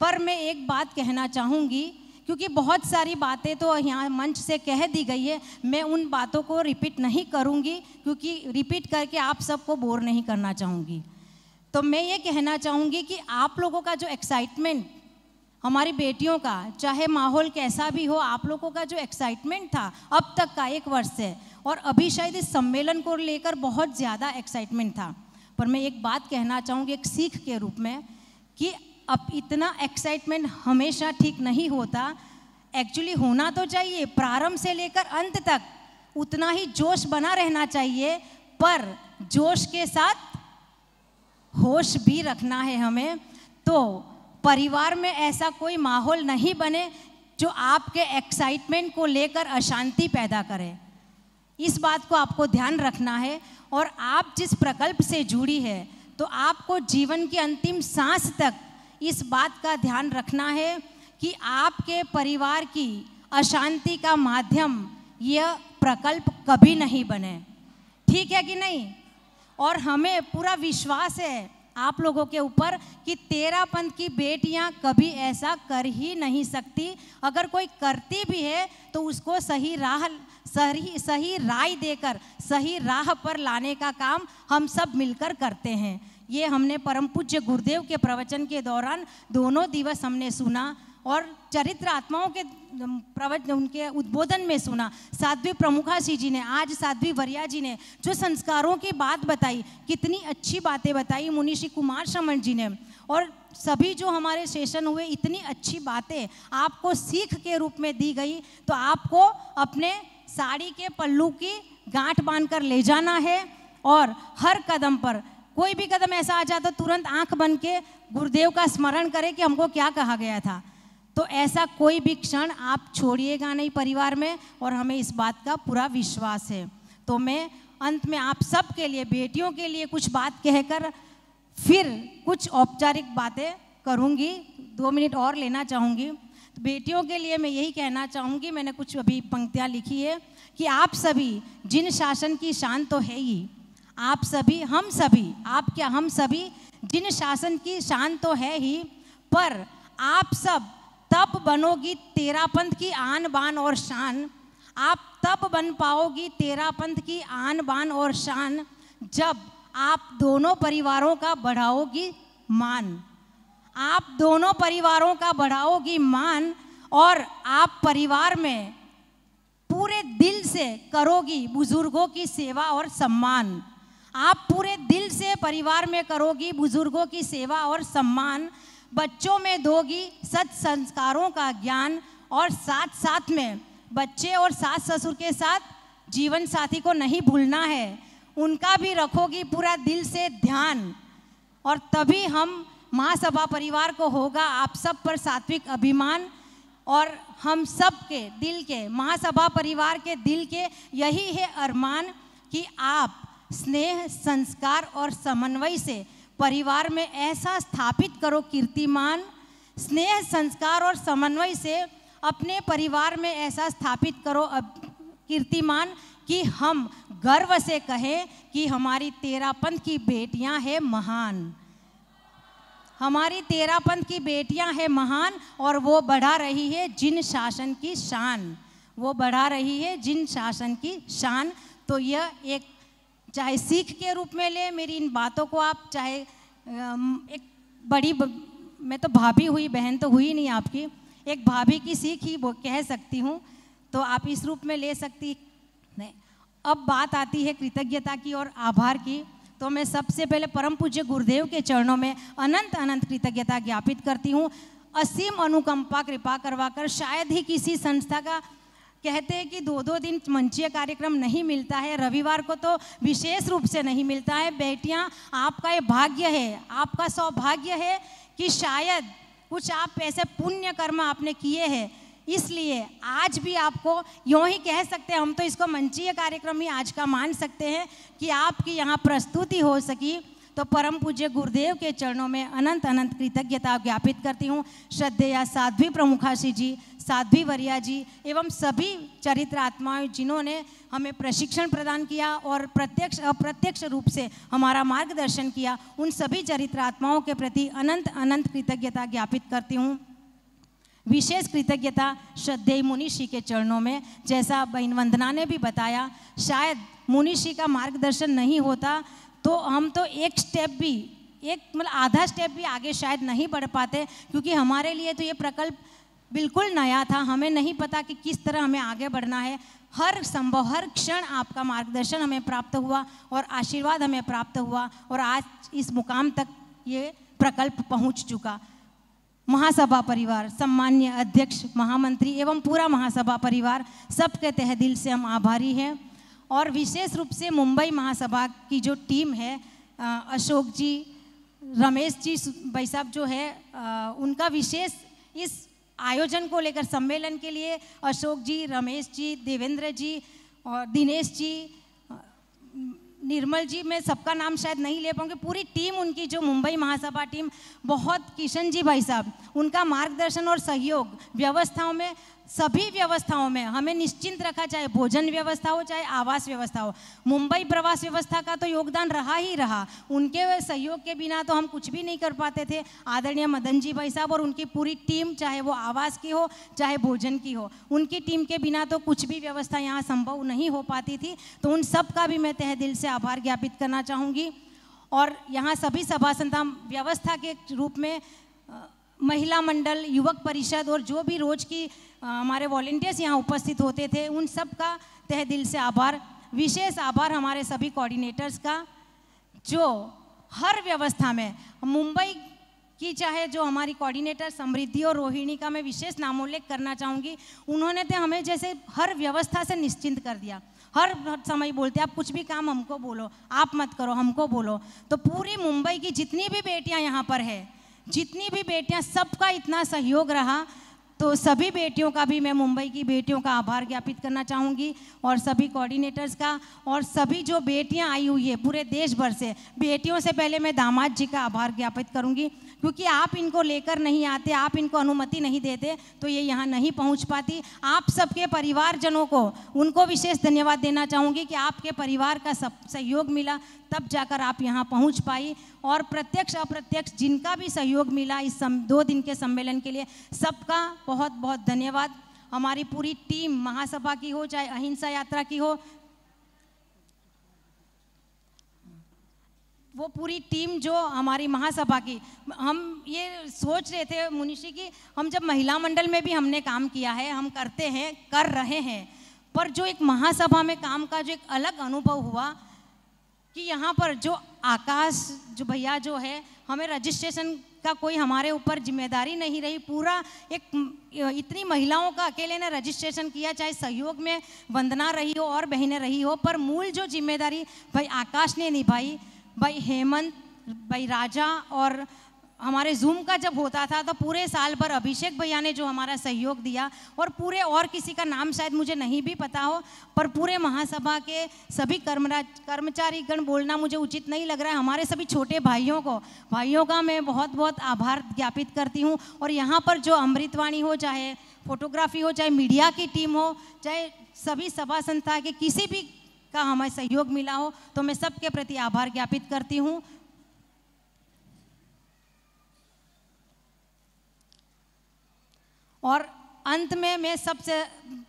पर मैं एक बात कहना चाहूँगी, क्योंकि बहुत सारी बातें तो यहाँ मंच से कह दी गई है, मैं उन बातों को रिपीट नहीं करूँगी, क्योंकि रिपीट करके आप सबको बोर नहीं करना चाहूँगी। तो मैं ये कहना चाहूँगी कि आप लोगों का जो एक्साइटमेंट, हमारी बेटियों का, चाहे माहौल कैसा भी हो, आप लोगों का जो एक्साइटमेंट था अब तक का 1 वर्ष से, और अभी शायद इस सम्मेलन को लेकर बहुत ज़्यादा एक्साइटमेंट था। पर मैं एक बात कहना चाहूँगी एक सीख के रूप में, कि अब इतना एक्साइटमेंट हमेशा ठीक नहीं होता। एक्चुअली होना तो चाहिए, प्रारंभ से लेकर अंत तक उतना ही जोश बना रहना चाहिए, पर जोश के साथ होश भी रखना है हमें। तो परिवार में ऐसा कोई माहौल नहीं बने जो आपके एक्साइटमेंट को लेकर अशांति पैदा करे। इस बात को आपको ध्यान रखना है। और आप जिस प्रकल्प से जुड़ी है तो आपको जीवन की अंतिम सांस तक इस बात का ध्यान रखना है कि आपके परिवार की अशांति का माध्यम यह प्रकल्प कभी नहीं बने। ठीक है कि नहीं? और हमें पूरा विश्वास है आप लोगों के ऊपर कि तेरा पंथ की बेटियां कभी ऐसा कर ही नहीं सकती। अगर कोई करती भी है तो उसको सही राय देकर सही राह पर लाने का काम हम सब मिलकर करते हैं। ये हमने परम पूज्य गुरुदेव के प्रवचन के दौरान दोनों दिवस हमने सुना और चरित्र आत्माओं के प्रवचन उनके उद्बोधन में सुना। साध्वी प्रमुखासी जी ने, आज साध्वी वरिया जी ने जो संस्कारों की बात बताई, कितनी अच्छी बातें बताई मुनिषी कुमार शमन जी ने, और सभी जो हमारे सेशन हुए, इतनी अच्छी बातें आपको सीख के रूप में दी गई। तो आपको अपने साड़ी के पल्लू की गांठ बांधकर ले जाना है और हर कदम पर कोई भी कदम ऐसा आ जाता तुरंत आंख बन के गुरुदेव का स्मरण करें कि हमको क्या कहा गया था। तो ऐसा कोई भी क्षण आप छोड़िएगा नहीं परिवार में, और हमें इस बात का पूरा विश्वास है। तो मैं अंत में आप सब के लिए, बेटियों के लिए कुछ बात कहकर फिर कुछ औपचारिक बातें करूंगी, 2 मिनट और लेना चाहूँगी। तो बेटियों के लिए मैं यही कहना चाहूँगी, मैंने कुछ अभी पंक्तियाँ लिखी है कि आप सभी जिन शासन की शान तो है ही, आप सभी, हम सभी, आप क्या हम सभी जिन शासन की शान तो है ही, पर आप सब तब बनोगी तेरा पंथ की आन बान और शान। आप तब बन पाओगी तेरा पंथ की आन बान और शान जब आप दोनों परिवारों का बढ़ाओगी मान। आप दोनों परिवारों का बढ़ाओगी मान और आप परिवार में पूरे दिल से करोगी बुजुर्गों की सेवा और सम्मान। आप पूरे दिल से परिवार में करोगी बुजुर्गों की सेवा और सम्मान। बच्चों में दोगी सत संस्कारों का ज्ञान और साथ साथ में बच्चे और सास ससुर के साथ जीवन साथी को नहीं भूलना है, उनका भी रखोगी पूरा दिल से ध्यान। और तभी हम महासभा परिवार को होगा आप सब पर सात्विक अभिमान, और हम सब के दिल के, महासभा परिवार के दिल के यही है अरमान कि आप स्नेह, संस्कार और समन्वय से परिवार में ऐसा स्थापित करो कीर्तिमान। स्नेह, संस्कार और समन्वय से अपने परिवार में ऐसा स्थापित करो कीर्तिमान कि हम गर्व से कहें कि हमारी तेरा पंथ की बेटियां हैं महान। हमारी तेरा पंथ की बेटियां हैं महान, और वो बढ़ा रही है जिन शासन की शान, वो बढ़ा रही है जिन शासन की शान। तो यह एक, चाहे सीख के रूप में ले मेरी इन बातों को आप, चाहे एक बड़ी, मैं तो भाभी हुई, बहन तो हुई नहीं आपकी, एक भाभी की सीख ही वो कह सकती हूँ, तो आप इस रूप में ले सकती नहीं। अब बात आती है कृतज्ञता की और आभार की। तो मैं सबसे पहले परम पूज्य गुरुदेव के चरणों में अनंत अनंत कृतज्ञता ज्ञापित करती हूँ। असीम अनुकंपा कृपा करवाकर, शायद ही किसी संस्था का, कहते हैं कि 2-2 दिन मंचीय कार्यक्रम नहीं मिलता है, रविवार को तो विशेष रूप से नहीं मिलता है। बेटियां, आपका ये भाग्य है, आपका सौभाग्य है कि शायद कुछ आप ऐसे पुण्य कर्म आपने किए हैं, इसलिए आज भी आपको यूँ ही कह सकते हैं, हम तो इसको मंचीय कार्यक्रम ही आज का मान सकते हैं कि आपकी यहाँ प्रस्तुति हो सकी। तो परम पूज्य गुरुदेव के चरणों में अनंत अनंत कृतज्ञता ज्ञापित करती हूँ। श्रद्धेय साध्वी प्रमुखासी जी, साध्वी वरिया जी एवं सभी चरित्र आत्माएं जिन्होंने हमें प्रशिक्षण प्रदान किया और प्रत्यक्ष अप्रत्यक्ष रूप से हमारा मार्गदर्शन किया, उन सभी चरित्र आत्माओं के प्रति अनंत अनंत कृतज्ञता ज्ञापित करती हूँ। विशेष कृतज्ञता श्रद्धेय मुनिषी के चरणों में, जैसा बहन वंदना ने भी बताया, शायद मुनिषी का मार्गदर्शन नहीं होता तो हम तो एक स्टेप भी, एक मतलब आधा स्टेप भी आगे शायद नहीं बढ़ पाते, क्योंकि हमारे लिए तो ये प्रकल्प बिल्कुल नया था, हमें नहीं पता कि किस तरह हमें आगे बढ़ना है। हर संभव, हर क्षण आपका मार्गदर्शन हमें प्राप्त हुआ और आशीर्वाद हमें प्राप्त हुआ, और आज इस मुकाम तक ये प्रकल्प पहुंच चुका। महासभा परिवार, सम्मान्य अध्यक्ष, महामंत्री एवं पूरा महासभा परिवार, सबके तहे दिल से हम आभारी हैं। और विशेष रूप से मुंबई महासभा की जो टीम है, अशोक जी, रमेश जी भाई साहब जो है, उनका विशेष इस आयोजन को लेकर, सम्मेलन के लिए अशोक जी, रमेश जी, देवेंद्र जी और दिनेश जी, निर्मल जी, मैं सबका नाम शायद नहीं ले पाऊंगी, पूरी टीम उनकी जो मुंबई महासभा टीम, बहुत, किशन जी भाई साहब, उनका मार्गदर्शन और सहयोग व्यवस्थाओं में सभी व्यवस्थाओं में हमें निश्चिंत रखा, चाहे भोजन व्यवस्था हो चाहे आवास व्यवस्था हो। मुंबई प्रवास व्यवस्था का तो योगदान रहा ही रहा, उनके सहयोग के बिना तो हम कुछ भी नहीं कर पाते थे। आदरणीय मदन जी भाई साहब और उनकी पूरी टीम, चाहे वो आवास की हो चाहे भोजन की हो, उनकी टीम के बिना तो कुछ भी व्यवस्था यहाँ संभव नहीं हो पाती थी। तो उन सब का भी मैं तहे दिल से आभार ज्ञापित करना चाहूँगी। और यहाँ सभी सभा संस्था व्यवस्था के रूप में महिला मंडल, युवक परिषद और जो भी रोज की हमारे वॉलंटियर्स यहाँ उपस्थित होते थे, उन सब का तहे दिल से आभार। विशेष आभार हमारे सभी कोऑर्डिनेटर्स का, जो हर व्यवस्था में मुंबई की, चाहे जो हमारी कोऑर्डिनेटर समृद्धि और रोहिणी का मैं विशेष नामोल्लेख करना चाहूँगी। उन्होंने तो हमें जैसे हर व्यवस्था से निश्चिंत कर दिया। हर समय बोलते आप कुछ भी काम हमको बोलो, आप मत करो, हमको बोलो। तो पूरी मुंबई की जितनी भी बेटियां यहाँ पर है, जितनी भी बेटियां, सबका इतना सहयोग रहा। तो सभी बेटियों का भी मैं मुंबई की बेटियों का आभार ज्ञापित करना चाहूँगी और सभी कोऑर्डिनेटर्स का, और सभी जो बेटियां आई हुई है पूरे देश भर से। बेटियों से पहले मैं दामाद जी का आभार ज्ञापित करूँगी, क्योंकि आप इनको लेकर नहीं आते, आप इनको अनुमति नहीं देते तो ये यहाँ नहीं पहुँच पाती। आप सबके परिवारजनों को, उनको विशेष धन्यवाद देना चाहूँगी कि आपके परिवार का सहयोग मिला, तब जाकर आप यहाँ पहुँच पाई। और प्रत्यक्ष अप्रत्यक्ष जिनका भी सहयोग मिला इस 2 दिन के सम्मेलन के लिए, सबका बहुत बहुत धन्यवाद। हमारी पूरी टीम, महासभा की हो चाहे अहिंसा यात्रा की हो, वो पूरी टीम जो हमारी महासभा की, हम ये सोच रहे थे मुनिशी की, हम जब महिला मंडल में भी हमने काम किया है, हम करते हैं, कर रहे हैं, पर जो एक महासभा में काम का जो एक अलग अनुभव हुआ कि यहाँ पर जो आकाश जो भैया जो है, हमें रजिस्ट्रेशन का कोई हमारे ऊपर जिम्मेदारी नहीं रही। पूरा एक इतनी महिलाओं का अकेले ने रजिस्ट्रेशन किया, चाहे सहयोग में वंदना रही हो और बहनें रही हो, पर मूल जो जिम्मेदारी भाई आकाश ने निभाई, भाई हेमंत, भाई राजा, और हमारे जूम का जब होता था तो पूरे साल भर अभिषेक भैया ने जो हमारा सहयोग दिया, और पूरे और किसी का नाम शायद मुझे नहीं भी पता हो, पर पूरे महासभा के सभी कर्मचारी गण बोलना मुझे उचित नहीं लग रहा है। हमारे सभी छोटे भाइयों का मैं बहुत बहुत आभार ज्ञापित करती हूँ। और यहाँ पर जो अमृतवाणी हो, चाहे फोटोग्राफी हो, चाहे मीडिया की टीम हो, चाहे सभी सभा संस्था के किसी भी का हमें सहयोग मिला हो, तो मैं सबके प्रति आभार ज्ञापित करती हूँ। और अंत में मैं सबसे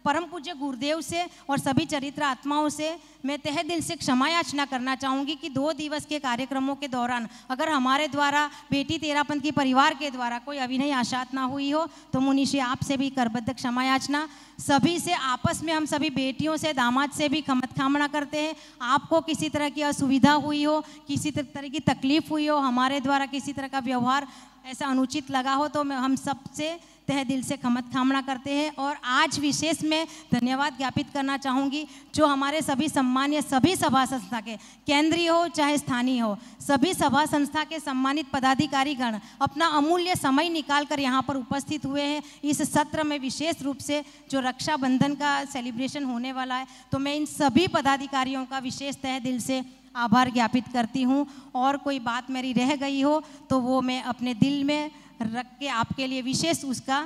परम पूज्य गुरुदेव से और सभी चरित्र आत्माओं से मैं तहे दिल से क्षमा याचना करना चाहूँगी कि 2 दिवस के कार्यक्रमों के दौरान अगर हमारे द्वारा बेटी तेरापंथ की परिवार के द्वारा कोई अभिनय आशात ना हुई हो, तो मुनिशी आपसे भी करबद्ध क्षमा याचना। सभी से आपस में हम सभी बेटियों से, दामाद से भी खमत खामना करते हैं। आपको किसी तरह की असुविधा हुई हो, किसी तरह की तकलीफ हुई हो, हमारे द्वारा किसी तरह का व्यवहार ऐसा अनुचित लगा हो, तो हम सबसे तहे दिल से खमत खामना करते हैं। और आज विशेष में धन्यवाद ज्ञापित करना चाहूँगी जो हमारे सभी सम्मान्य सभी सभा संस्था के, केंद्रीय हो चाहे स्थानीय हो, सभी सभा संस्था के सम्मानित पदाधिकारी गण अपना अमूल्य समय निकाल कर यहाँ पर उपस्थित हुए हैं। इस सत्र में विशेष रूप से जो रक्षाबंधन का सेलिब्रेशन होने वाला है, तो मैं इन सभी पदाधिकारियों का विशेष तहे दिल से आभार ज्ञापित करती हूँ। और कोई बात मेरी रह गई हो तो वो मैं अपने दिल में रख के आपके लिए विशेष उसका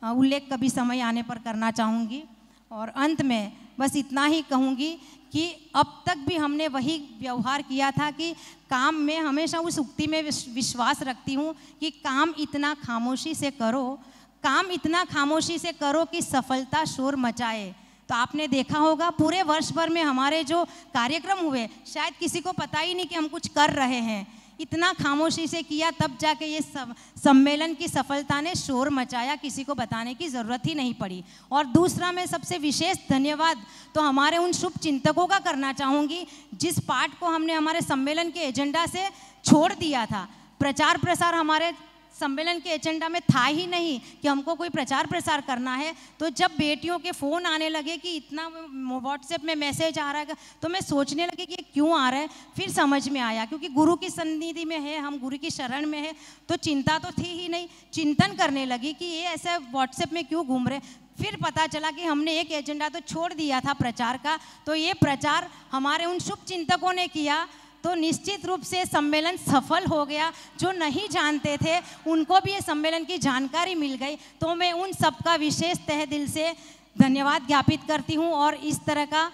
उल्लेख कभी समय आने पर करना चाहूँगी। और अंत में बस इतना ही कहूँगी कि अब तक भी हमने वही व्यवहार किया था कि काम में हमेशा उस उक्ति में विश्वास रखती हूँ कि काम इतना खामोशी से करो, काम इतना खामोशी से करो कि सफलता शोर मचाए। तो आपने देखा होगा पूरे वर्ष भर में हमारे जो कार्यक्रम हुए, शायद किसी को पता ही नहीं कि हम कुछ कर रहे हैं। इतना खामोशी से किया, तब जाके ये सम्मेलन की सफलता ने शोर मचाया, किसी को बताने की ज़रूरत ही नहीं पड़ी। और दूसरा, मैं सबसे विशेष धन्यवाद तो हमारे उन शुभ चिंतकों का करना चाहूँगी जिस पार्ट को हमने हमारे सम्मेलन के एजेंडा से छोड़ दिया था। प्रचार प्रसार हमारे सम्मेलन के एजेंडा में था ही नहीं कि हमको कोई प्रचार प्रसार करना है। तो जब बेटियों के फ़ोन आने लगे कि इतना व्हाट्सएप में मैसेज आ रहा है, तो मैं सोचने लगी कि क्यों आ रहा है। फिर समझ में आया क्योंकि गुरु की सन्निधि में है, हम गुरु की शरण में है, तो चिंता तो थी ही नहीं। चिंतन करने लगी कि ये ऐसा व्हाट्सएप में क्यों घूम रहे। फिर पता चला कि हमने एक एजेंडा तो छोड़ दिया था प्रचार का, तो ये प्रचार हमारे उन शुभ चिंतकों ने किया तो निश्चित रूप से सम्मेलन सफल हो गया। जो नहीं जानते थे उनको भी ये सम्मेलन की जानकारी मिल गई। तो मैं उन सबका विशेष तहे दिल से धन्यवाद ज्ञापित करती हूँ। और इस तरह का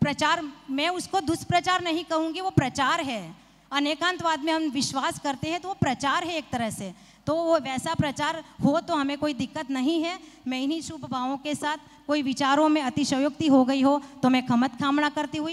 प्रचार, मैं उसको दुष्प्रचार नहीं कहूँगी, वो प्रचार है। अनेकांतवाद में हम विश्वास करते हैं तो वो प्रचार है एक तरह से। तो वो वैसा प्रचार हो तो हमें कोई दिक्कत नहीं है। मैं इन्हीं शुभ भावों के साथ, कोई विचारों में अतिशयोक्ति हो गई हो तो मैं क्षमत कामना करती हुई